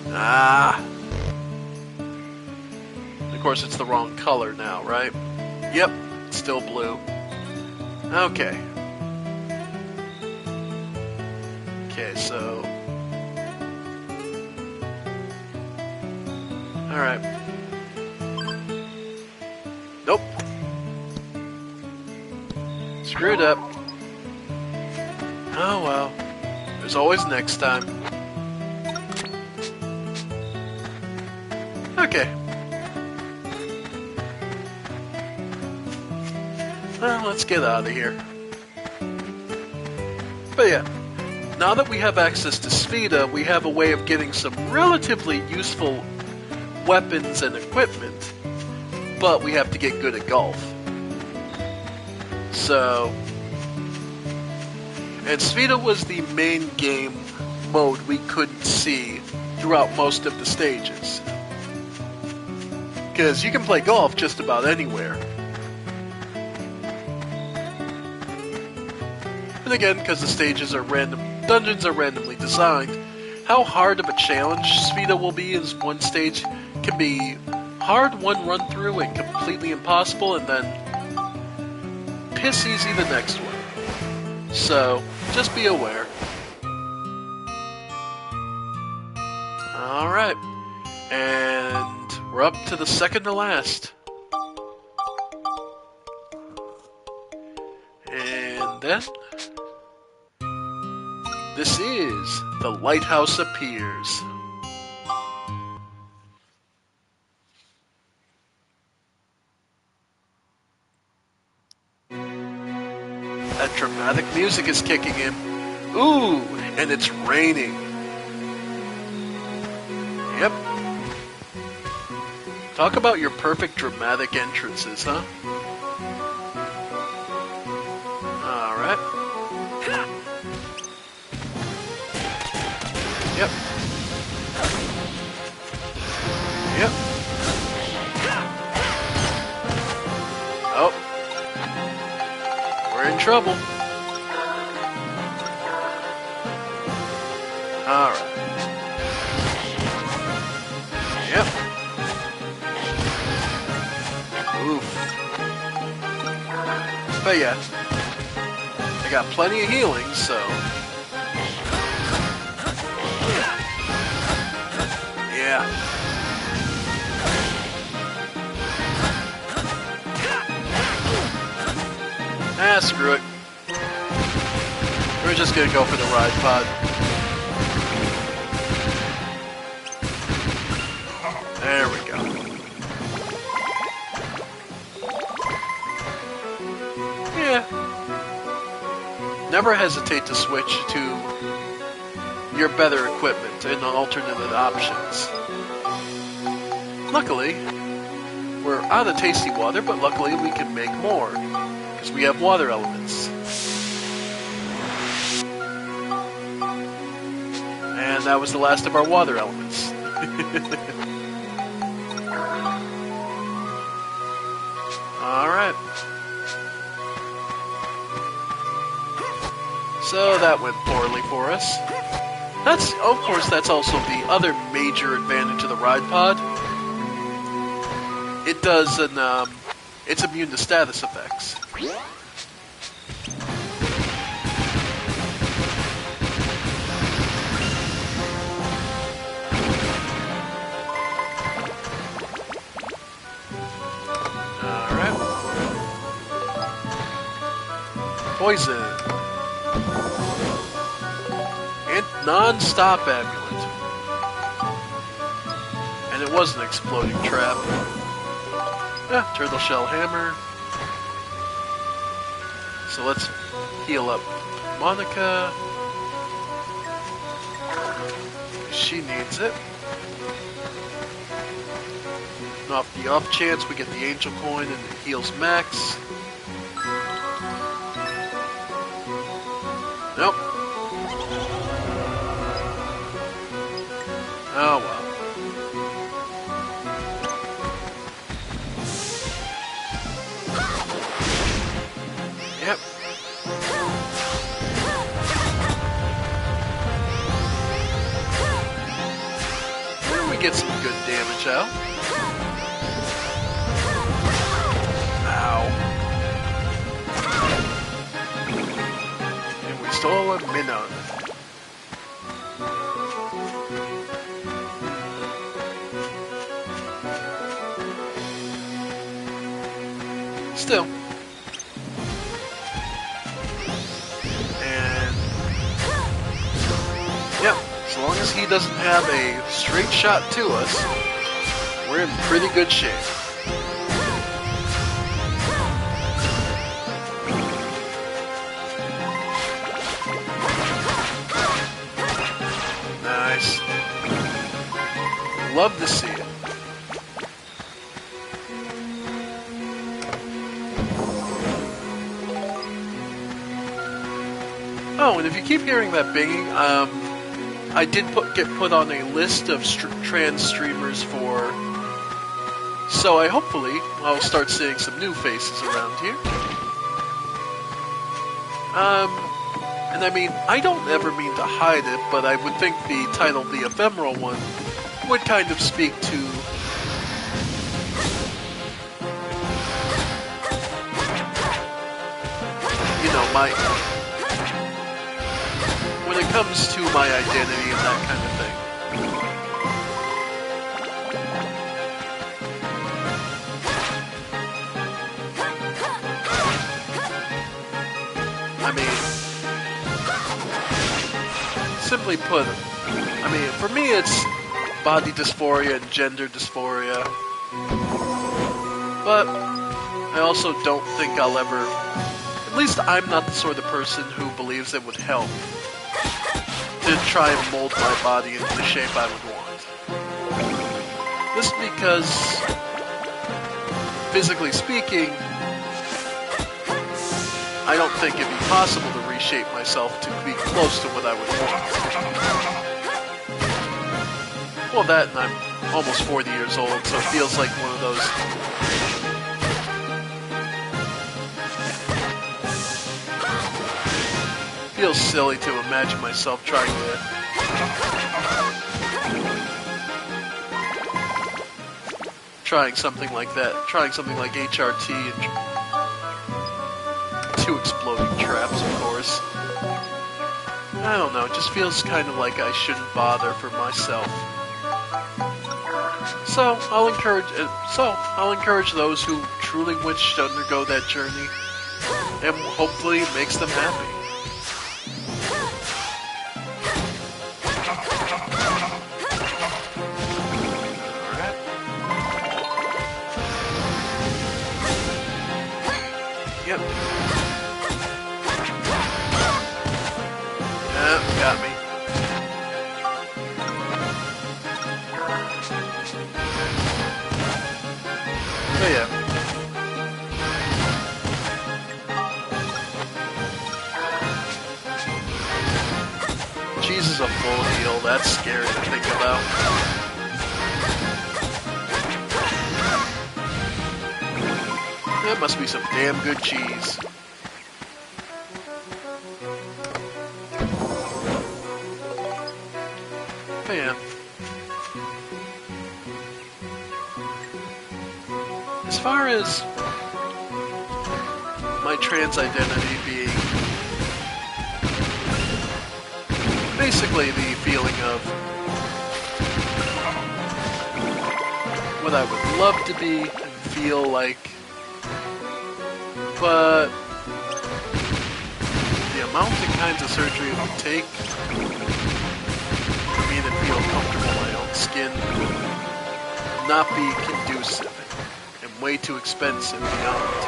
Ah! Of course, it's the wrong color now, right? Yep, it's still blue. Okay. Okay, so... Alright. Nope. Screwed up. Oh well. There's always next time. Okay. Well, let's get out of here. But yeah, now that we have access to Spheda, we have a way of getting some relatively useful weapons and equipment, but we have to get good at golf. So, and Spheda was the main game mode we couldn't see throughout most of the stages. Because you can play golf just about anywhere. And again, because the stages are random, dungeons are randomly designed, how hard of a challenge Spheda will be is one stage can be hard one run through and completely impossible, and then piss easy the next one. So, just be aware. Alright. And we're up to the second to last. then. This is The Lighthouse Appears. That dramatic music is kicking in. Ooh, and it's raining. Yep. Talk about your perfect dramatic entrances, huh? Alright. Yep. Yep. Oh. We're in trouble. Alright. Yep. Oof. But yeah. I got plenty of healing, so... Yeah. Ah, screw it. We're just gonna go for the ride pod. There we go. Yeah. Never hesitate to switch to your better equipment and alternate options. Luckily, we're out of tasty water, but luckily we can make more, because we have water elements. And that was the last of our water elements. Alright. So that went poorly for us. That's, of course, that's also the other major advantage of the ride pod. It does it's immune to status effects. Alright. Poison. And non-stop amulet. And it was an exploding trap. Turtle shell hammer. So let's heal up Monica. She needs it. And off the off chance we get the angel coin and it heals Max. Nope. Oh well. Yep. There we get some good damage out. Ow. And we stole a minnow. Still. Yep, as long as he doesn't have a straight shot to us, we're in pretty good shape. Nice. Love to see it. Oh, and if you keep hearing that binging, I did get put on a list of trans streamers for, so hopefully I'll start seeing some new faces around here. And I mean, I don't ever mean to hide it, but I would think the title, The Ephemeral One, would kind of speak to, you know, when it comes to my identity and that kind of thing. I mean, simply put, I mean, for me it's body dysphoria and gender dysphoria. But I also don't think I'll ever, at least I'm not the sort of person who believes it would help to try and mold my body into the shape I would want. This is because, physically speaking, I don't think it'd be possible to reshape myself to be close to what I would want. Well, that, and I'm almost 40 years old, so it feels like one of those... Feels silly to imagine myself trying something like that, trying something like HRT and 2 exploding traps, of course. I don't know, it just feels kind of like I shouldn't bother for myself. So I'll encourage those who truly wish to undergo that journey, and hopefully it makes them happy. Yep. Yeah, got me. Oh yeah. Cheese is a full heal. That's scary to think about. That must be some damn good cheese. Man. As far as my trans identity being basically the feeling of what I would love to be and feel like, but the amount and kinds of surgery it would take for me to feel comfortable in my own skin would not be conducive and way too expensive beyond.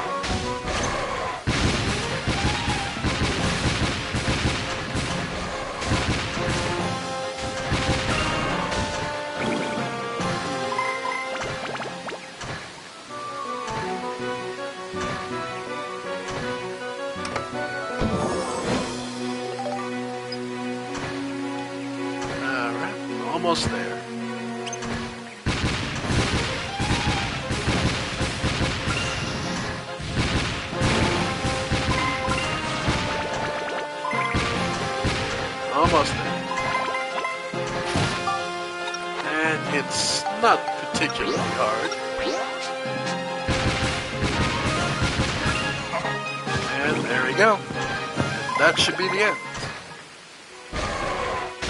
Almost there. Almost there. And it's not particularly hard. And there we go. That should be the end.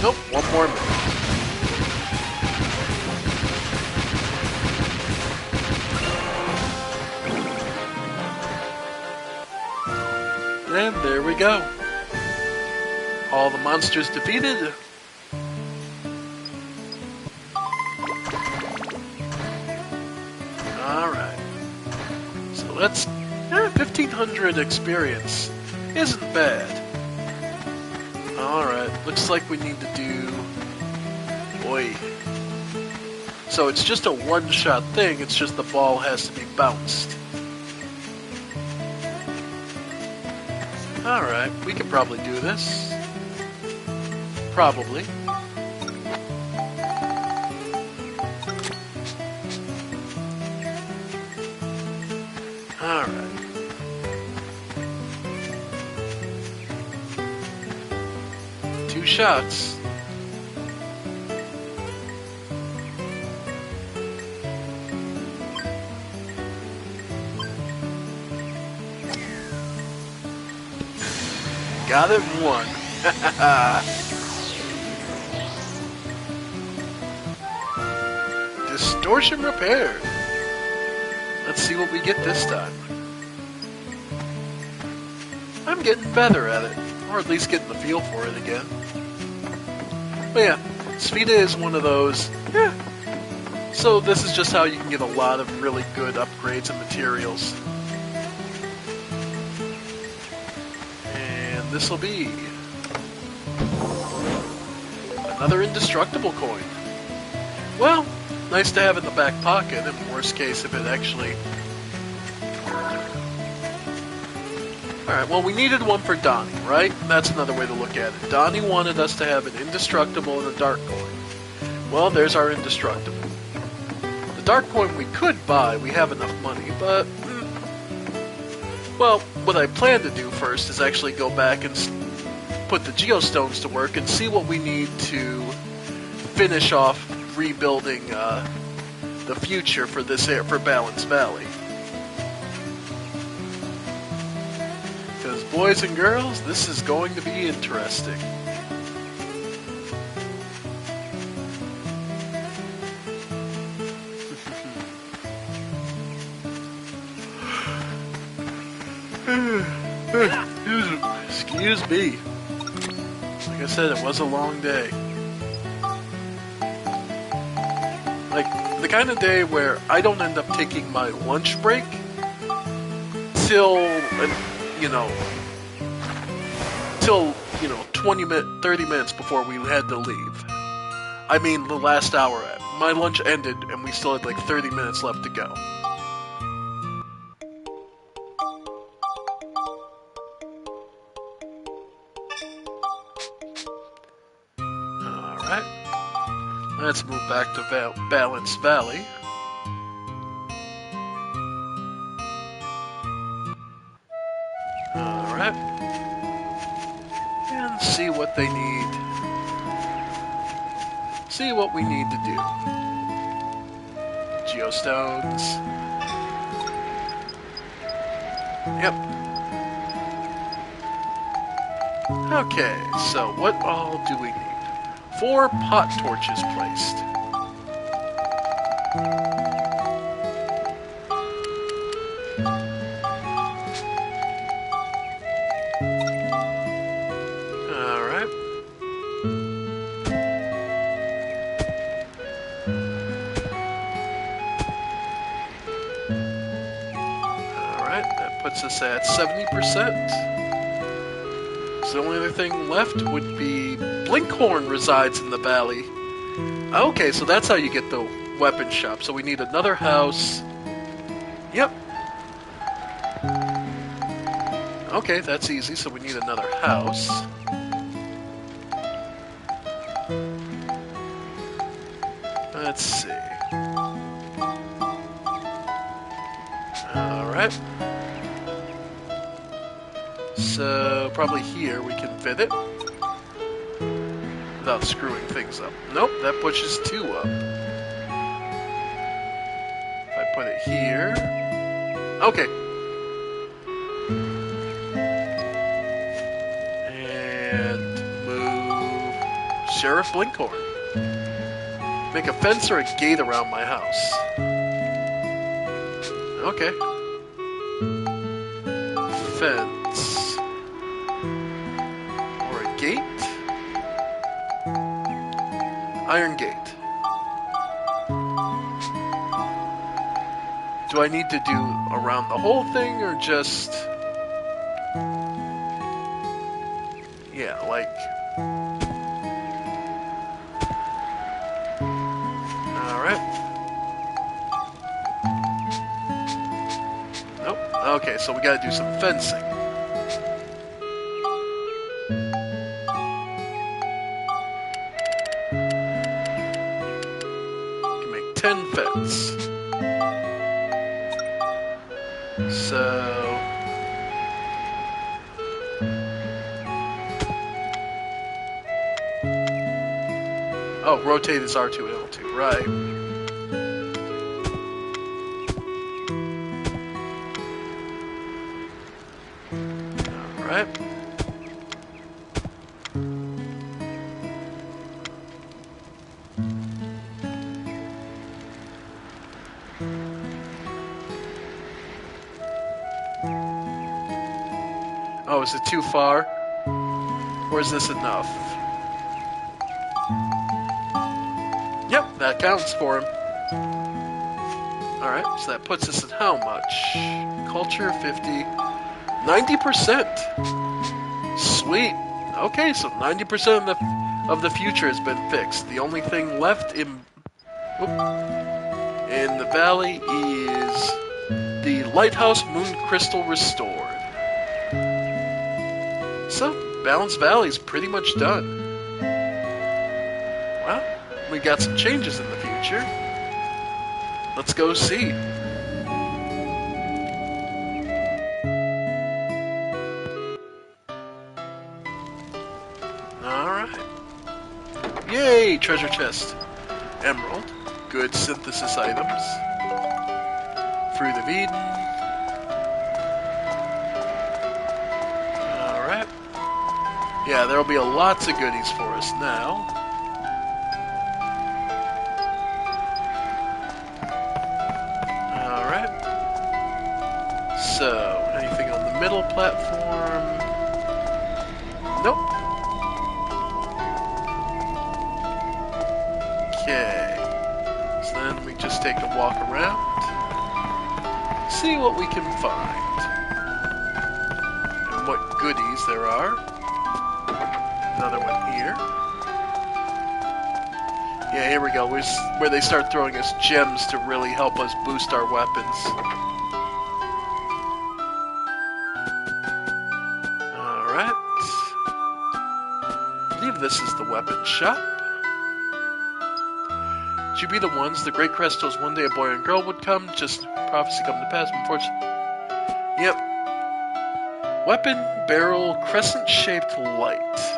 Nope, one more minute. And there we go. All the monsters defeated. Alright. So let's... 1500 experience. Isn't bad. Alright, looks like we need to do... Boy. So it's just a one-shot thing, it's just the ball has to be bounced. Alright, we can probably do this. Probably. Alright. Two shots. Got it in one. Distortion repaired. Let's see what we get this time. I'm getting better at it, or at least getting the feel for it again. But yeah, Sfida is one of those. Yeah. So this is just how you can get a lot of really good upgrades and materials. And this will be another indestructible coin. Well, nice to have in the back pocket, in worst case if it actually... Alright, well we needed one for Donnie, right? That's another way to look at it. Donnie wanted us to have an indestructible and a dark coin. Well, there's our indestructible. The dark coin we could buy, we have enough money, but... Well, what I plan to do first is actually go back and put the geostones to work and see what we need to finish off rebuilding the future for this for Balance Valley. Because boys and girls, this is going to be interesting. Excuse me. Like I said, it was a long day. Like, the kind of day where I don't end up taking my lunch break till, you know, 30 minutes before we had to leave. I mean, the last hour. My lunch ended and we still had like 30 minutes left to go. Let's move back to Balance Valley. Alright. And see what they need. See what we need to do. Geostones. Yep. Okay, so what all do we need? 4 pot torches placed. Alright. Alright, that puts us at 70%. So the only other thing left would be Blinkhorn resides in the valley. Okay, so that's how you get the weapon shop. So we need another house. Yep. Okay, that's easy. So we need another house. Let's see. Alright. So probably here we can fit it. Without screwing things up. Nope, that pushes 2 up. If I put it here... Okay. And move Sheriff Blinkhorn. Make a fence or a gate around my house. Okay. Fence. Or a gate? Iron gate. Do I need to do around the whole thing or just... Yeah, like... Alright. Nope. Okay, so we gotta do some fencing. Can make 10 fence. So... Oh, rotate is R2 and L2, right. Alright. Oh, is it too far? Or is this enough? That counts for him. Alright, so that puts us at how much? Culture 50. 90%! Sweet. Okay, so 90% of the future has been fixed. The only thing left in the valley is the Lighthouse Moon Crystal restored. So, Balanced Valley's pretty much done. Well, we got some changes in the future. Let's go see. Alright. Yay! Treasure chest. Emerald. Good synthesis items. Fruit of Eden. Alright. Yeah, there'll be lots of goodies for us now. Alright. So, anything on the middle platform? Nope. Okay. So then we just take a walk around. See what we can find. And what goodies there are. Another one here. Yeah, here we go. Where they start throwing us gems to really help us boost our weapons. Alright. I believe this is the weapon shop. Should you be the ones? The Great Crest knows one day a boy and girl would come, just prophecy come to pass, unfortunately. Yep. Weapon, barrel, crescent-shaped light.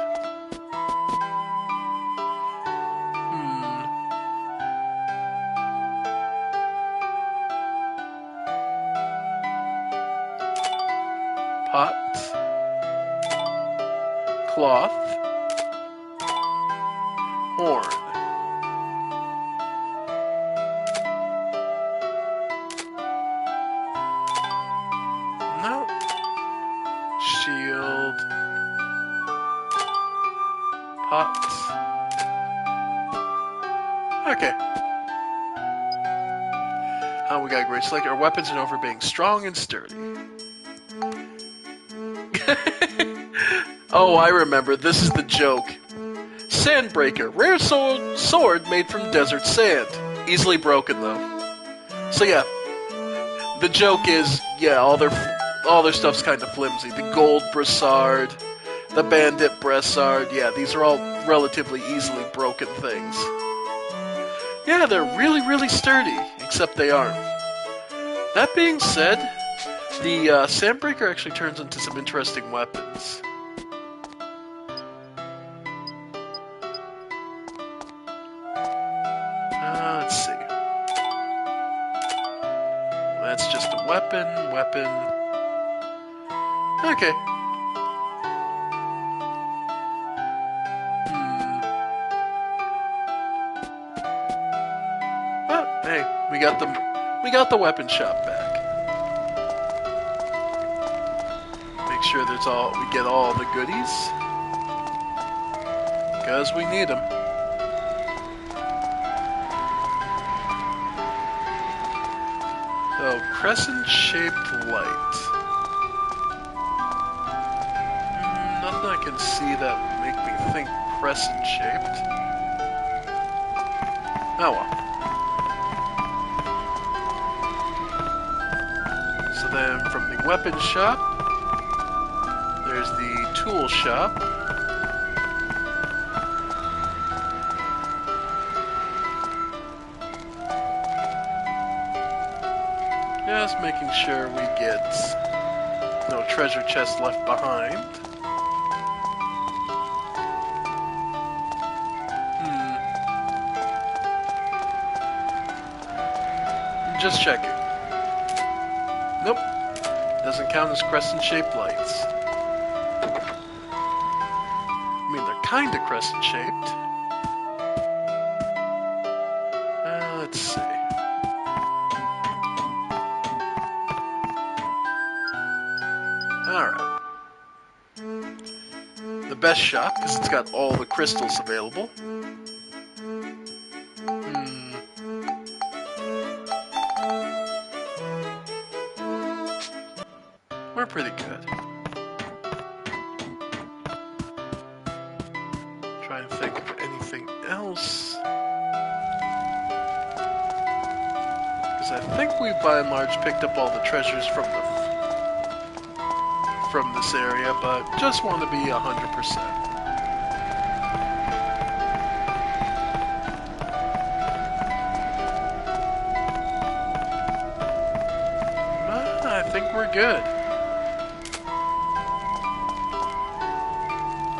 Pot. Cloth. Horn. No. Shield. Pot. Okay. We got a great select. Our weapons are known for being strong and sturdy. Oh, I remember. This is the joke. Sandbreaker. Rare sword made from desert sand. Easily broken, though. So yeah. The joke is, yeah, all their stuff's kind of flimsy. The gold brassard, the bandit brassard, yeah, these are all relatively easily broken things. Yeah, they're really, really sturdy, except they aren't. That being said, the Sandbreaker actually turns into some interesting weapons. Let's see. That's just a weapon. Okay. Well, hey, we got the weapon shop back. Make sure we get all the goodies, because we need them. So, crescent-shaped light. Nothing I can see that would make me think crescent-shaped. Oh well. So then, from the weapon shop, there's the tool shop. Just making sure we get no treasure chest left behind. Just checking. Nope. Doesn't count as crescent-shaped lights. I mean, they're kind of crescent-shaped. Let's see. Alright. The best shop, because it's got all the crystals available. We're pretty good. Trying to think of anything else. Because I think we by and large picked up all the treasures from this area, but just want to be 100%. I think we're good.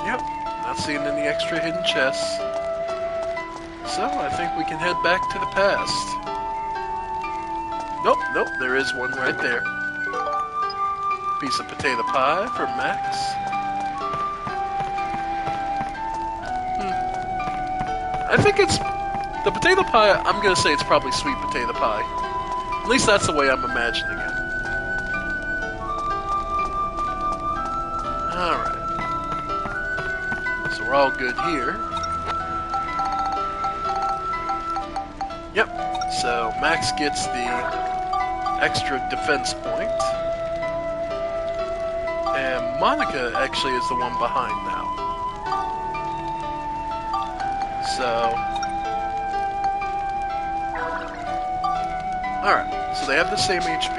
Yep, not seeing any extra hidden chests. So I think we can head back to the past. Nope, there is one right there. Piece of potato pie for Max. I think it's... the potato pie, I'm gonna say it's probably sweet potato pie. At least that's the way I'm imagining it. Alright. So we're all good here. Yep. So Max gets the extra defense point. And Monica actually is the one behind now. So... alright. So they have the same HP.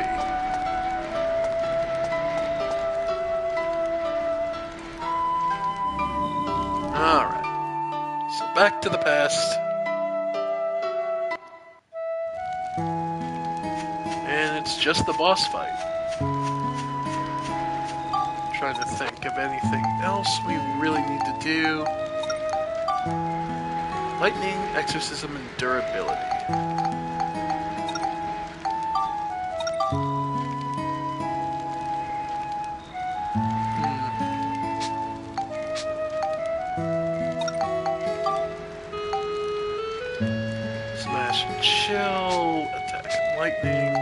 Alright. So back to the past. And it's just the boss fight. Trying to think of anything else we really need to do. Lightning, exorcism, and durability. Smash and chill, attack and lightning.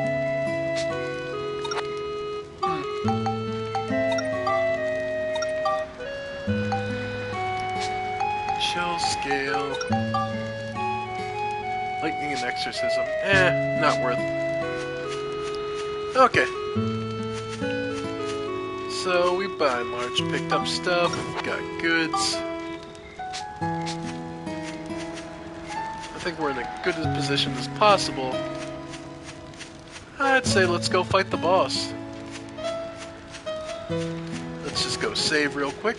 Chill, scale. Lightning and exorcism. Not worth. Okay. So we by and large picked up stuff, got goods. I think we're in as good a position as possible. I'd say let's go fight the boss. Let's just go save real quick.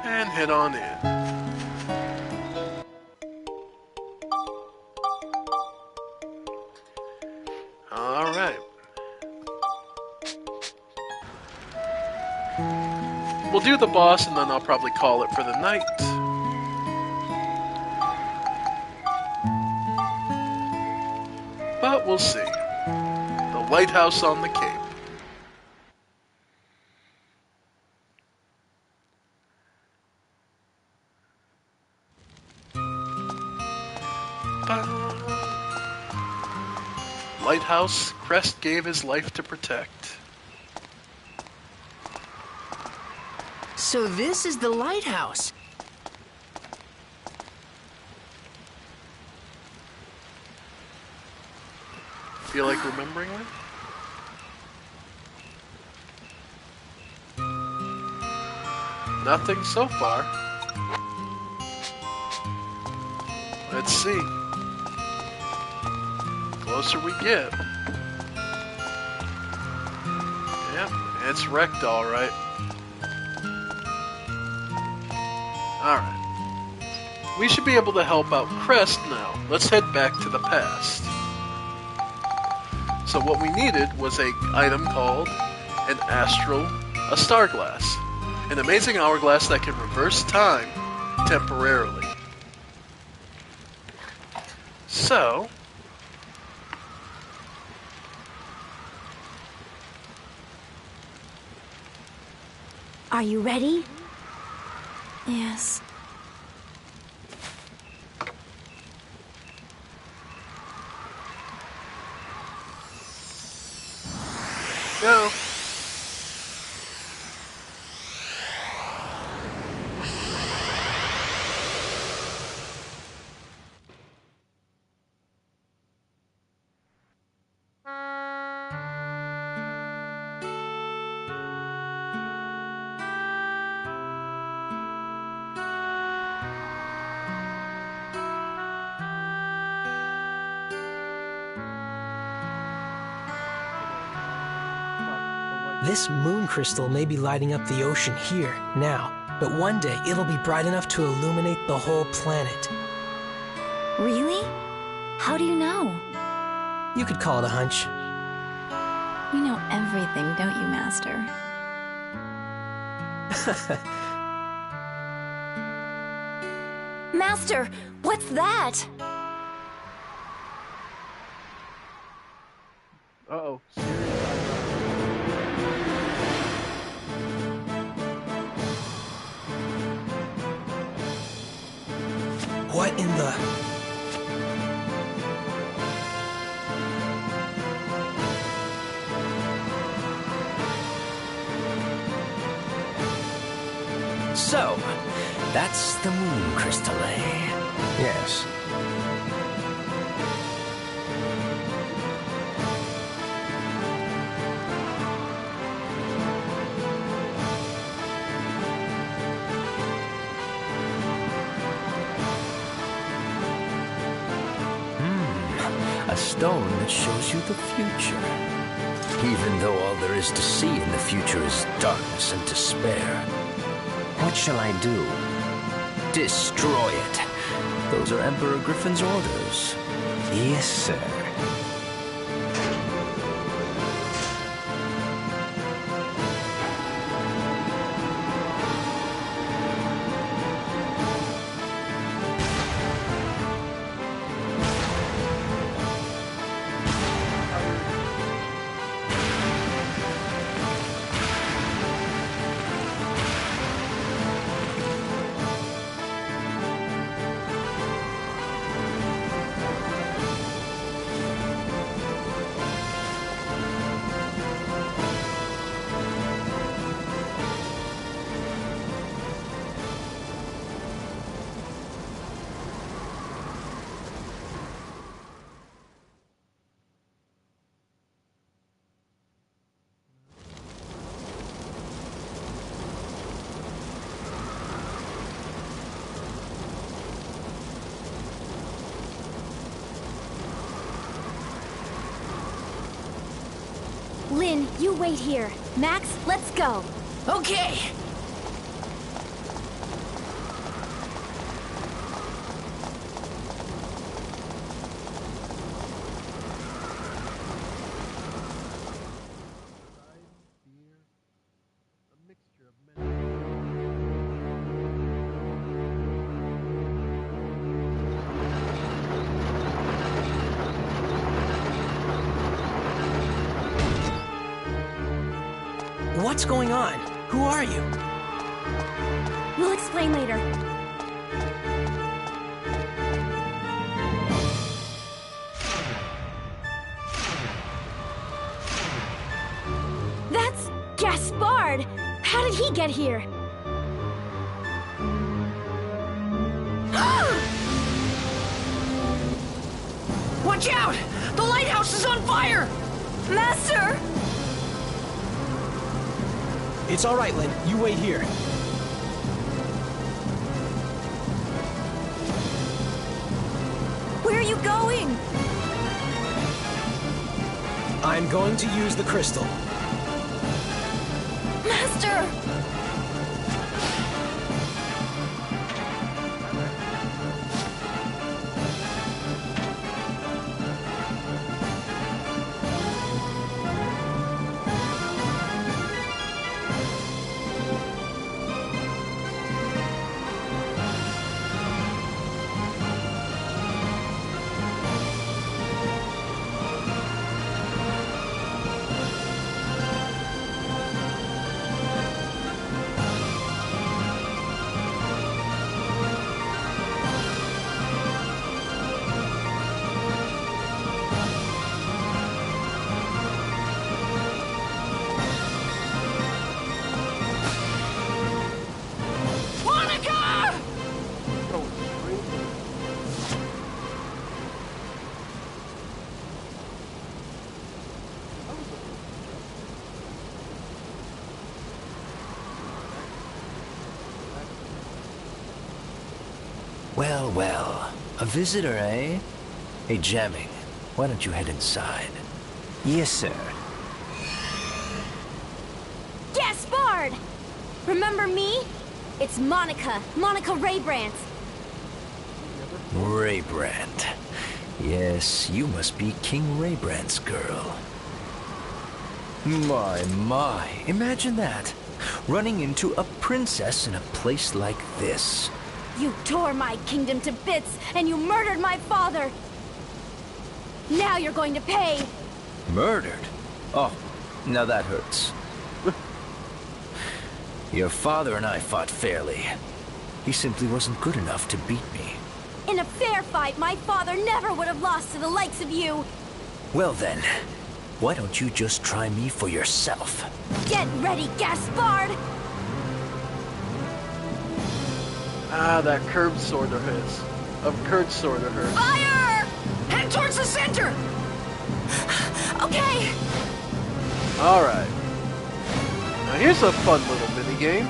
And head on in. Alright. We'll do the boss and then I'll probably call it for the night. But we'll see. The lighthouse on the cape. Lighthouse, Crest gave his life to protect. So this is the lighthouse. Feel like remembering it? Nothing so far. Let's see. Closer we get. Yep, it's wrecked alright. Alright. We should be able to help out Crest now. Let's head back to the past. So what we needed was an item called an a star glass. An amazing hourglass that can reverse time temporarily. So... Are you ready? Yes. Go. This moon crystal may be lighting up the ocean here, now, but one day it'll be bright enough to illuminate the whole planet. Really? How do you know? You could call it a hunch. You know everything, don't you, Master? Master, what's that? Uh-oh. What in the... So, that's the moon crystal, eh? Yes. A stone that shows you the future. Even though all there is to see in the future is darkness and despair. What shall I do? Destroy it. Those are Emperor Griffin's orders. Yes, sir. Lynn, you wait here. Max, let's go. Okay. What's going on? Who are you? We'll explain later. That's Gaspard! How did he get here? Watch out! The lighthouse is on fire! Master! It's all right, Lynn. You wait here. Where are you going? I'm going to use the crystal. Master! Well, well. A visitor, eh? Hey, Jamming, why don't you head inside? Yes, sir. Gaspard! Remember me? It's Monica Raybrandt. Raybrandt. Yes, you must be King Raybrandt's girl. My, imagine that. Running into a princess in a place like this. You tore my kingdom to bits, and you murdered my father! Now you're going to pay! Murdered? Oh, now that hurts. Your father and I fought fairly. He simply wasn't good enough to beat me. In a fair fight, my father never would have lost to the likes of you! Well then, why don't you just try me for yourself? Get ready, Gaspard! Ah, that curved sword of his. Curved sword of hers. Fire! Head towards the center! Okay! Alright. Now here's a fun little mini game.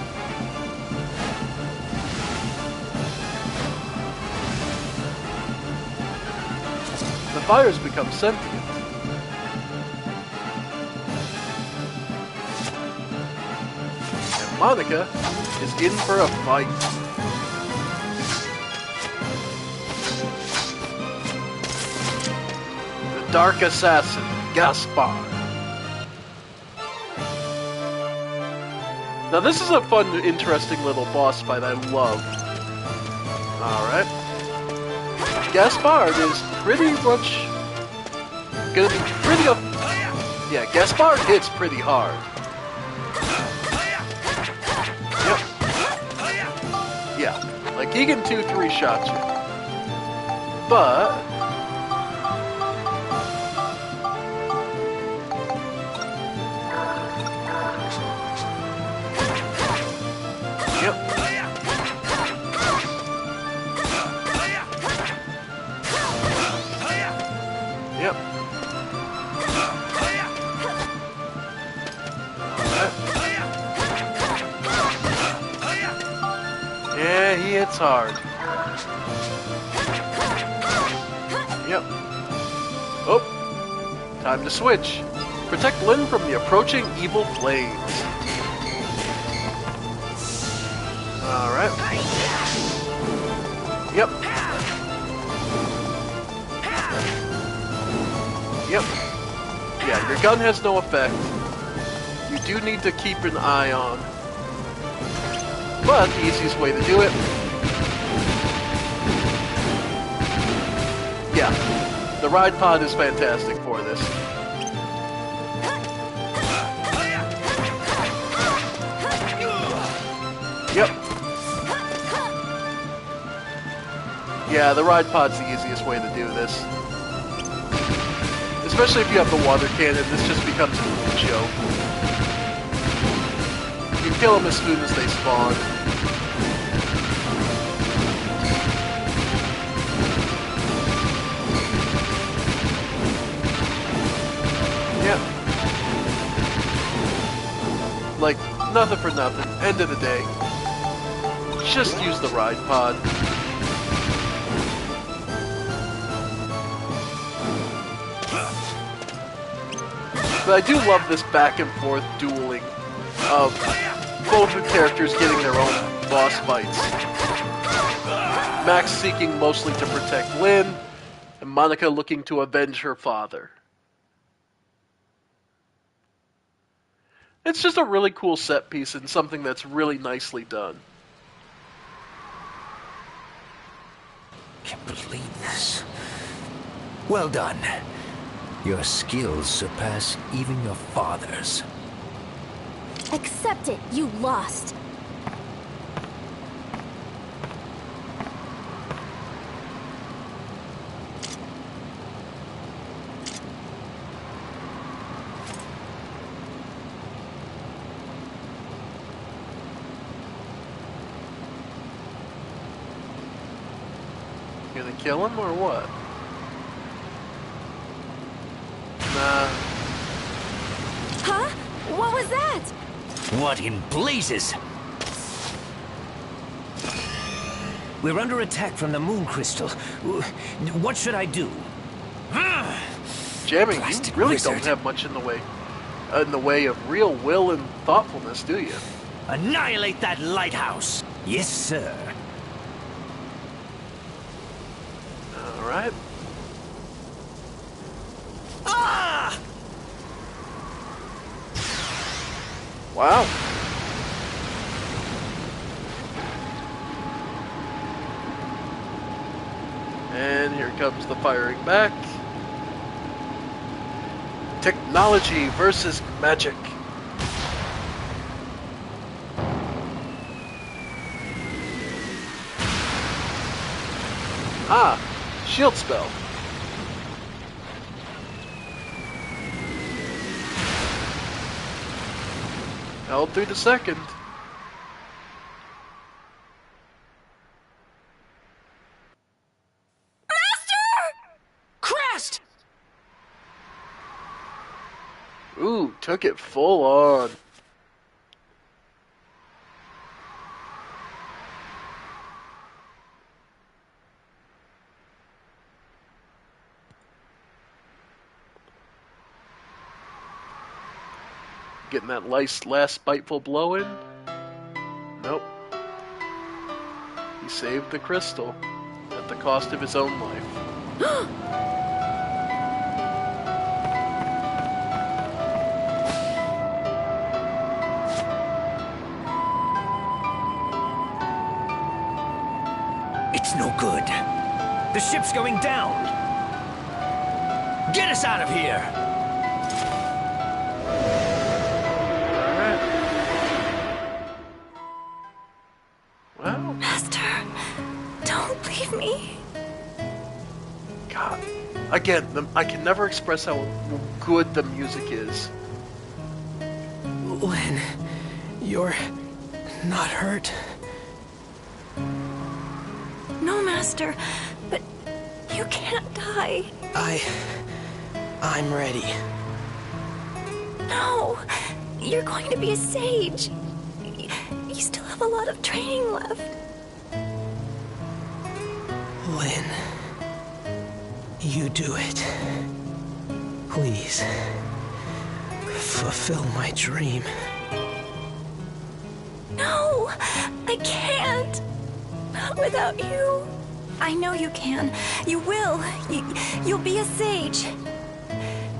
The fires become sentient. And Monica is in for a fight. The Dark Assassin, Gaspard. Now this is a fun, interesting little boss fight I love. Alright. Gaspard is pretty much gonna be pretty yeah, Gaspard hits pretty hard. Yep. Yeah, like he can 2-3 shots you. But yeah, he hits hard. Yep. Oh, time to switch. Protect Lynn from the approaching evil flames. Alright. Yep. Yep. Yeah, your gun has no effect. You do need to keep an eye on. But the easiest way to do it... yeah, the ride pod is fantastic for this. Yep. Yeah, the ride pod's the easiest way to do this. Especially if you have the water cannon, this just becomes a joke. You kill them as soon as they spawn. Yep. Like, nothing for nothing. End of the day. Just use the ride pod. But I do love this back and forth dueling of both the characters getting their own boss fights. Max seeking mostly to protect Lynn, and Monica looking to avenge her father. It's just a really cool set piece and something that's really nicely done. Can't believe this. Well done. Your skills surpass even your father's. Accept it, you lost. You gonna kill him or what? Nah. Huh? What was that? What in blazes? We're under attack from the moon crystal. What should I do? Jamming, you Plastic really wizard. don't have much in the way of real will and thoughtfulness, do you? Annihilate that lighthouse! Yes, sir. All right. Ah! Wow. And here comes the firing back. Technology versus magic. Ah, shield spell. Held through the second. Crest! Ooh, took it full on. Getting that last biteful blow in? Nope. He saved the crystal at the cost of his own life. It's no good. The ship's going down. Get us out of here! Well, Master, don't leave me. God. Again, I can never express how good the music is. Lynn, you're not hurt. No, Master, but you can't die. I'm ready. No, you're going to be a sage. You still have a lot of training left. Lynn, you do it. Please, fulfill my dream. No, I can't. Not without you. I know you can. You will. You'll be a sage.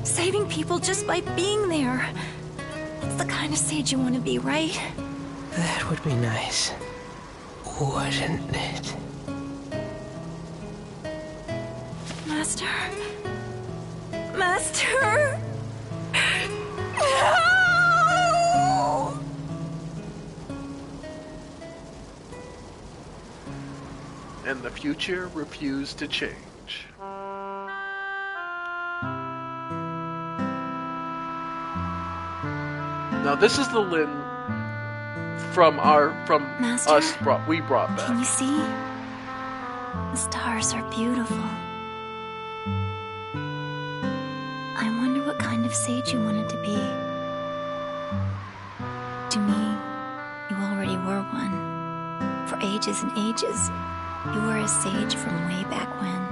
Saving people just by being there. That's the kind of sage you want to be, right? That would be nice, wouldn't it? Master? Master? No! And the future refused to change. Now this is the Lynn from Master? us we brought Can you back. see? The stars are beautiful. I wonder what kind of sage you wanted to be. To me, you already were one. For ages and ages, you were a sage from way back when.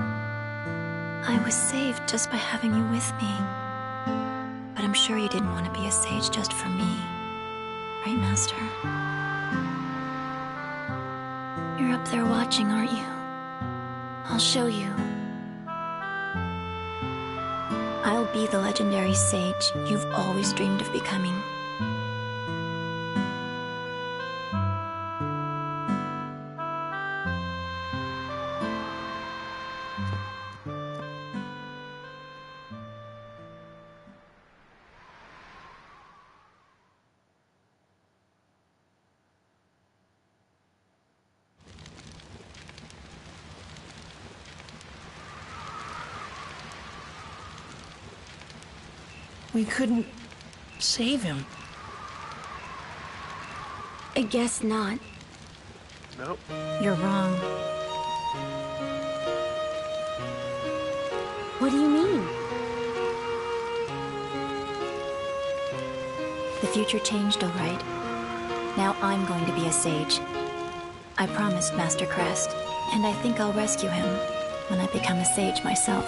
I was saved just by having you with me. But I'm sure you didn't want to be a sage just for me. Right, Master? You're up there watching, aren't you? I'll show you. I'll be the legendary sage you've always dreamed of becoming. We couldn't save him. I guess not. Nope. You're wrong. What do you mean? The future changed, all right. Now I'm going to be a sage. I promised Master Crest, And I think I'll rescue him when I become a sage myself.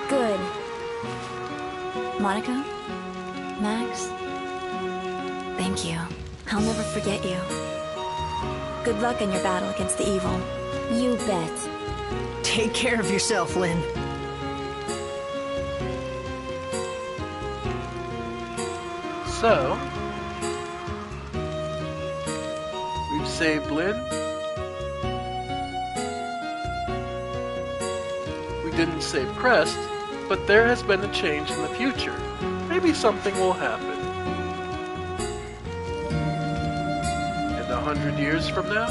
Good. Monica? Max? Thank you. I'll never forget you. Good luck in your battle against the evil. You bet. Take care of yourself, Lynn. So, we've saved Lynn. We didn't save Crest, but there has been a change in the future. Maybe something will happen. In 100 years from now?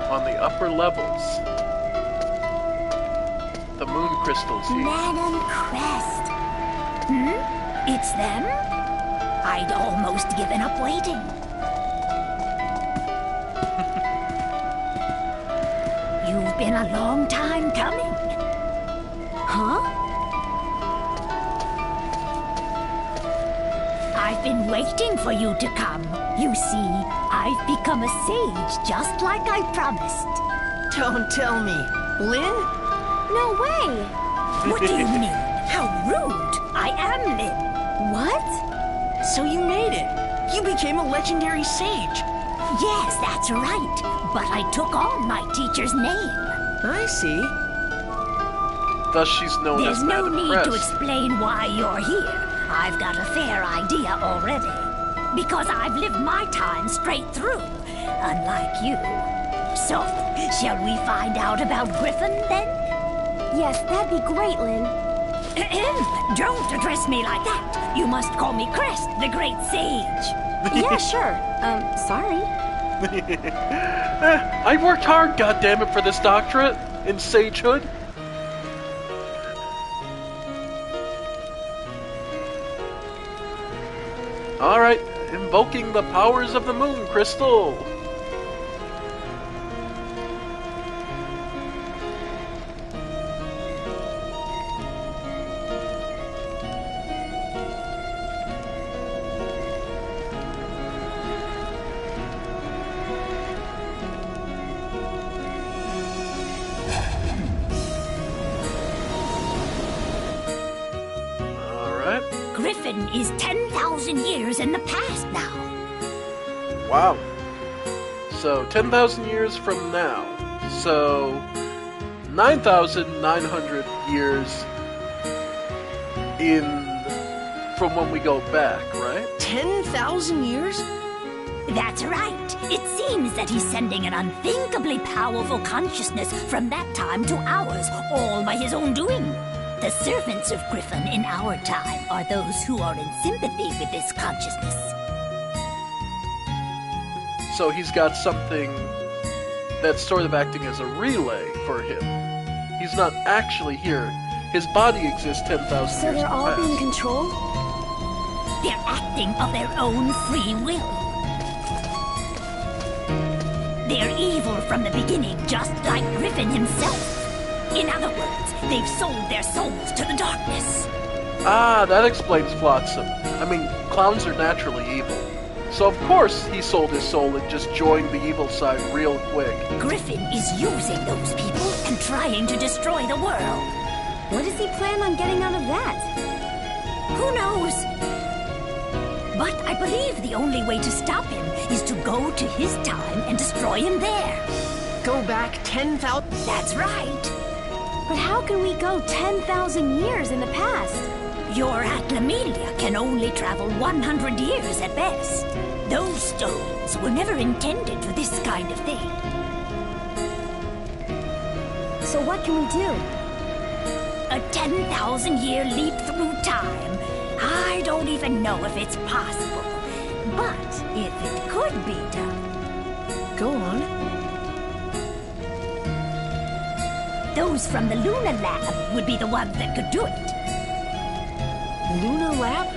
On the upper levels, the moon crystals heat. Madam Crest. It's them? I'd almost given up waiting. You've been a long time coming. Huh? I've been waiting for you to come. You see, I've become a sage just like I promised. Don't tell me. Lynn? No way! What do you mean? How rude! I am Lynn. What? So you made it. You became a legendary sage. Yes, that's right. But I took on my teacher's name. I see. Thus she's known There's as no Madam need Crest. to explain why you're here. I've got a fair idea already. Because I've lived my time straight through, unlike you. So, shall we find out about Griffin, then? Yes, that'd be great, Lynn. Don't address me like that. You must call me Crest, the great sage. Yeah, sure. Sorry. I worked hard, goddammit, for this doctorate in sagehood. Alright, invoking the powers of the moon crystal. Alright. Griffin is 10,000 years in the past now. Wow. So, 10,000 years from now. So, 9,900 years from when we go back, right? 10,000 years? That's right. It seems that he's sending an unthinkably powerful consciousness from that time to ours, all by his own doing. The servants of Griffin in our time are those who are in sympathy with this consciousness. So he's got something that's sort of acting as a relay for him. He's not actually here. His body exists 10,000 years So they're all being controlled? They're acting of their own free will. They're evil from the beginning, just like Griffin himself. In other words, they've sold their souls to the darkness. Ah, that explains Flotsam. I mean, clowns are naturally evil. So of course he sold his soul and just joined the evil side real quick. Griffin is using those people and trying to destroy the world. What does he plan on getting out of that? Who knows? But I believe the only way to stop him is to go to his time and destroy him there. Go back 10,000... That's right. But how can we go 10,000 years in the past? Your Atlamelia can only travel 100 years at best. Those stones were never intended for this kind of thing. So what can we do? A 10,000-year leap through time. I don't even know if it's possible. But if it could be done... Go on. Those from the Luna Lab would be the ones that could do it. Luna Lab?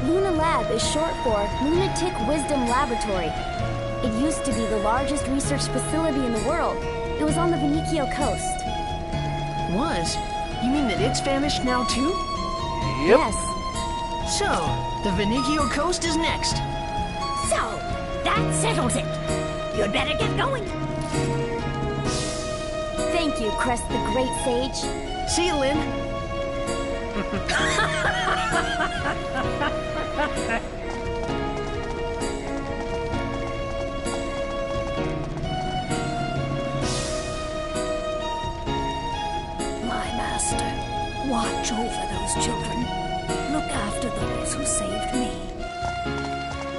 Luna Lab is short for Lunatic Wisdom Laboratory. It used to be the largest research facility in the world, It was on the Venicchio coast. Was? You mean that it's vanished now too? Yep. Yes. So, the Venicchio coast is next. So, that settles it. You'd better get going. Thank you, Crest the Great Sage. See you, Lynn. My master, watch over those children. Look after those who saved me.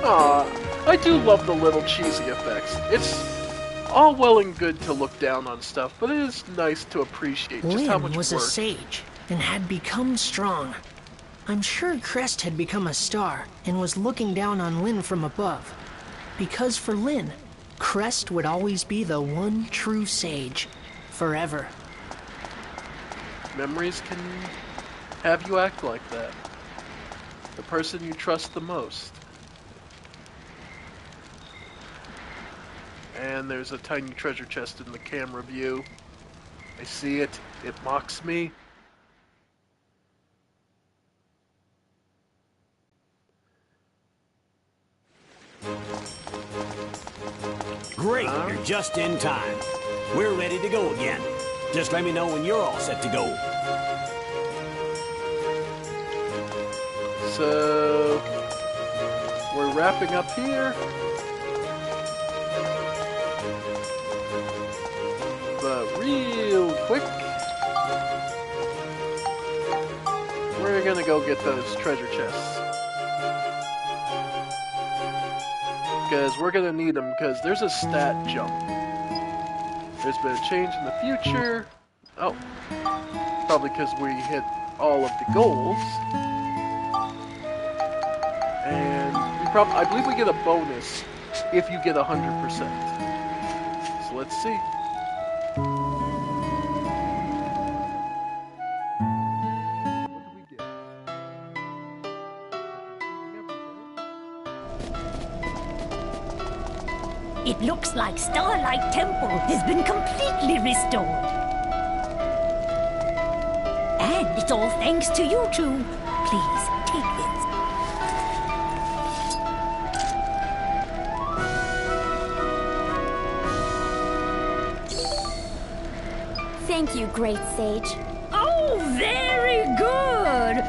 Aw, I do love the little cheesy effects. It's all well and good to look down on stuff, but it is nice to appreciate just how much Lynn was work. a sage and had become strong. I'm sure Crest had become a star and was looking down on Lynn from above. Because for Lynn, Crest would always be the one true sage, forever. Memories can have you act like that. The person you trust the most. And there's a tiny treasure chest in the camera view. I see it. It mocks me. Great, you're just in time. We're ready to go again. Just let me know when you're all set to go. So, we're wrapping up here. But real quick, we're gonna go get those treasure chests. Because we're gonna need them, because there's a stat jump. There's been a change in the future. Oh, probably because we hit all of the goals. And I believe we get a bonus if you get 100%. So let's see. What do we get? It looks like Starlight Temple has been completely restored. And it's all thanks to you two. Please, take this. Thank you, Great Sage. Oh, very good!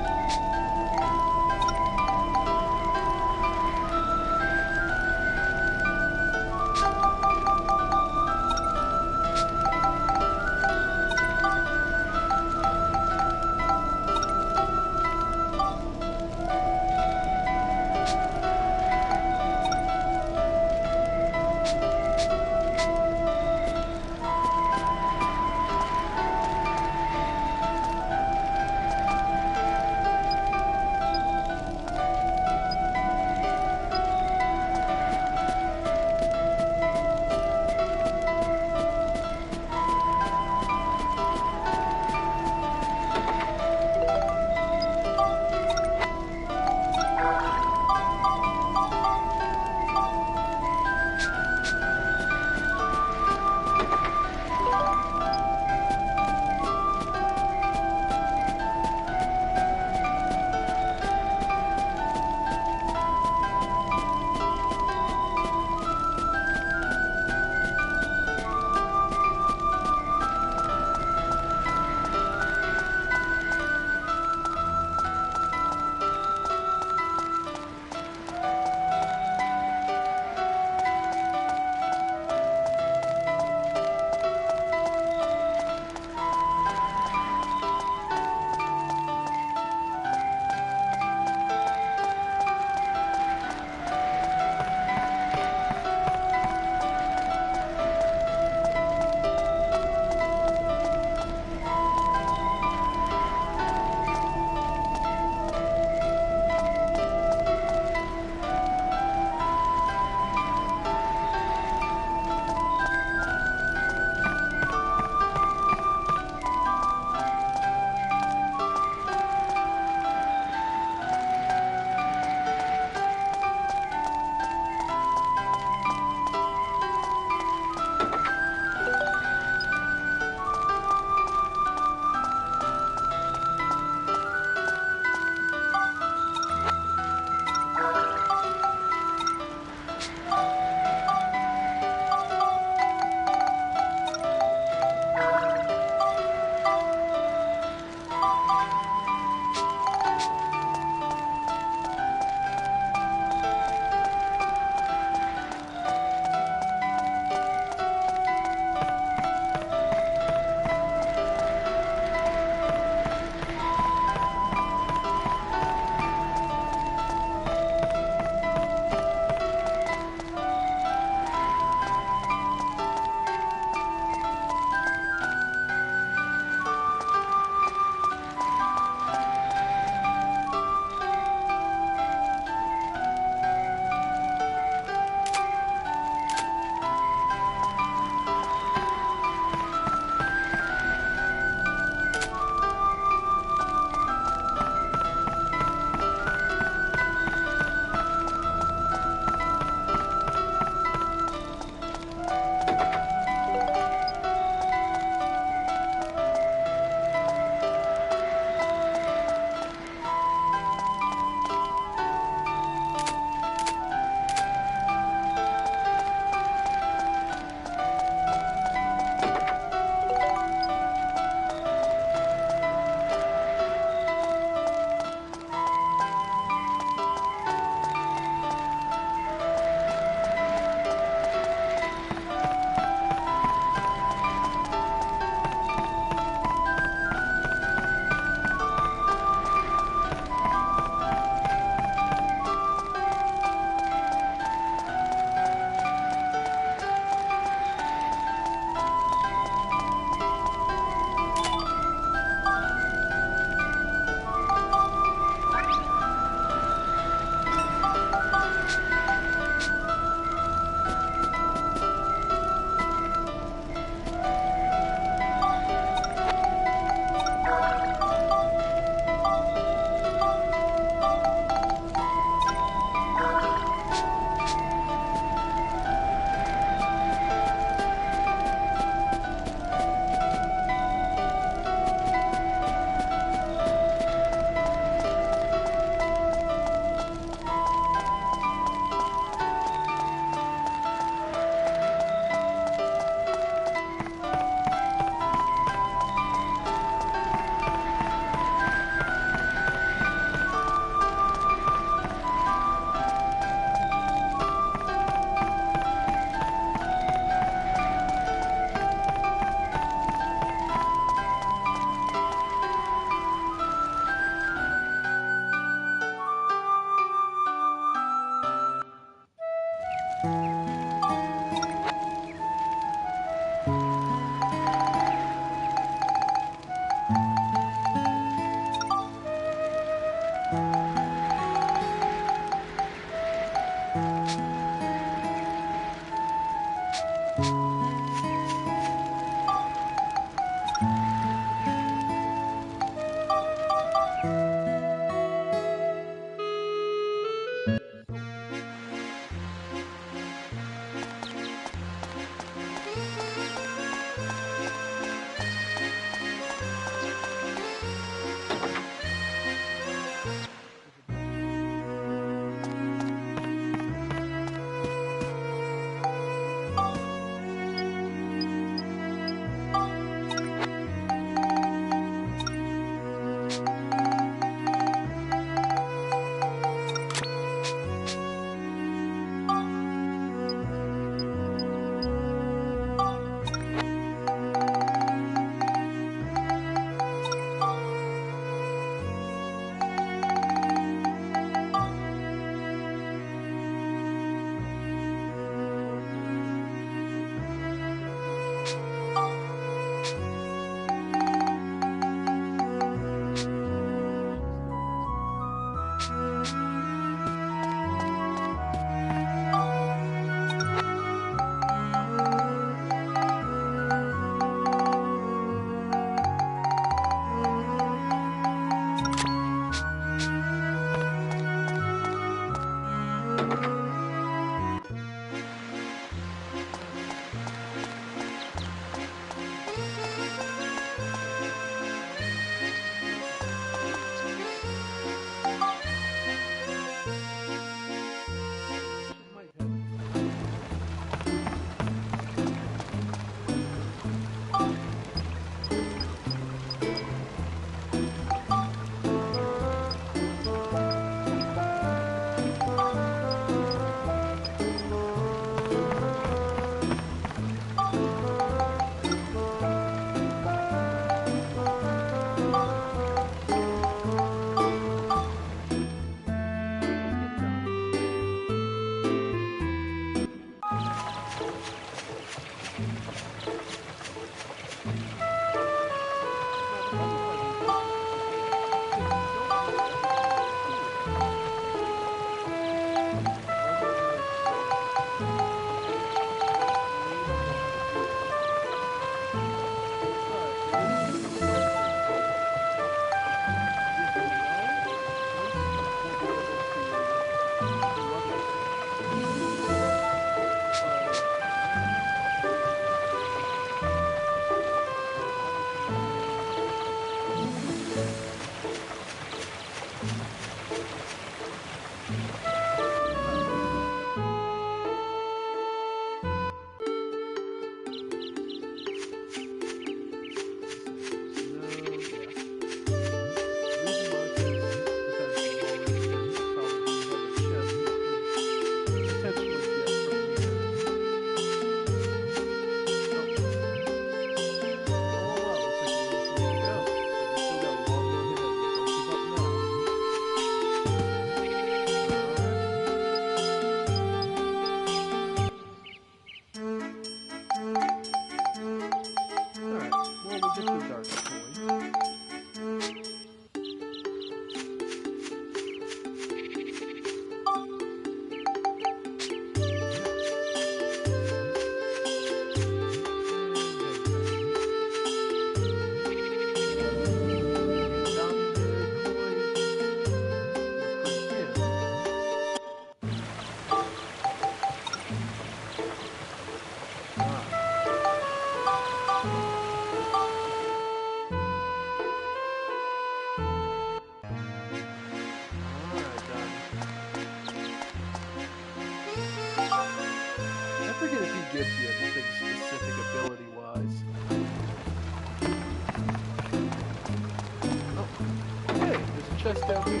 chest down here.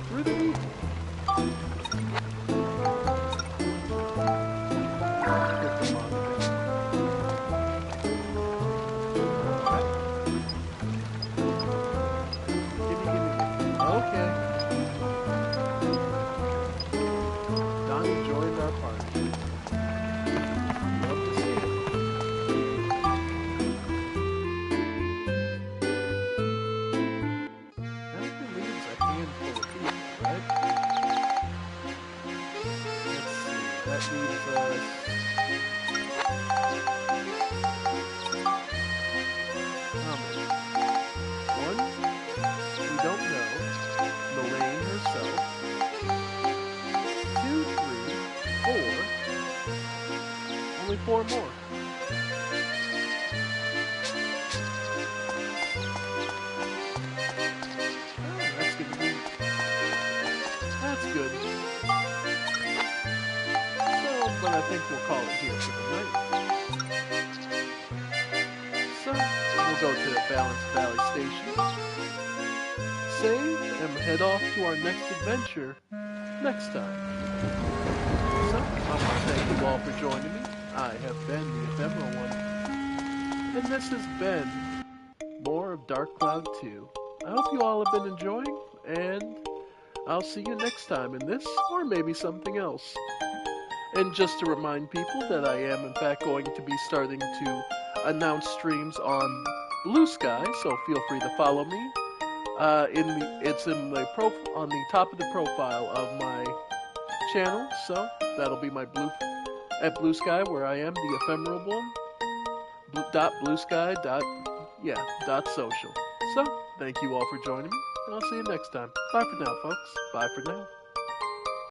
Through the meat. Okay. Donnie joined our party. that leaves us... how many? One, we don't know. Lorraine herself. 2, 3, 4. Only 4 more. Good. So, but I think we'll call it here for the night. So, we'll go to Balance Valley Station, save, and head off to our next adventure next time. So, I want to thank you all for joining me. I have been the Ephemeral One, and this has been more of Dark Cloud 2. I hope you all have been enjoying, and I'll see you next time in this, or maybe something else. And just to remind people that I am in fact going to be starting to announce streams on Blue Sky, so feel free to follow me. It's on the top of the profile of my channel, so that'll be my Blue Sky, where I am the Ephemeral One. .bluesky.social. So, thank you all for joining me, and I'll see you next time. Bye for now, folks. Bye for now.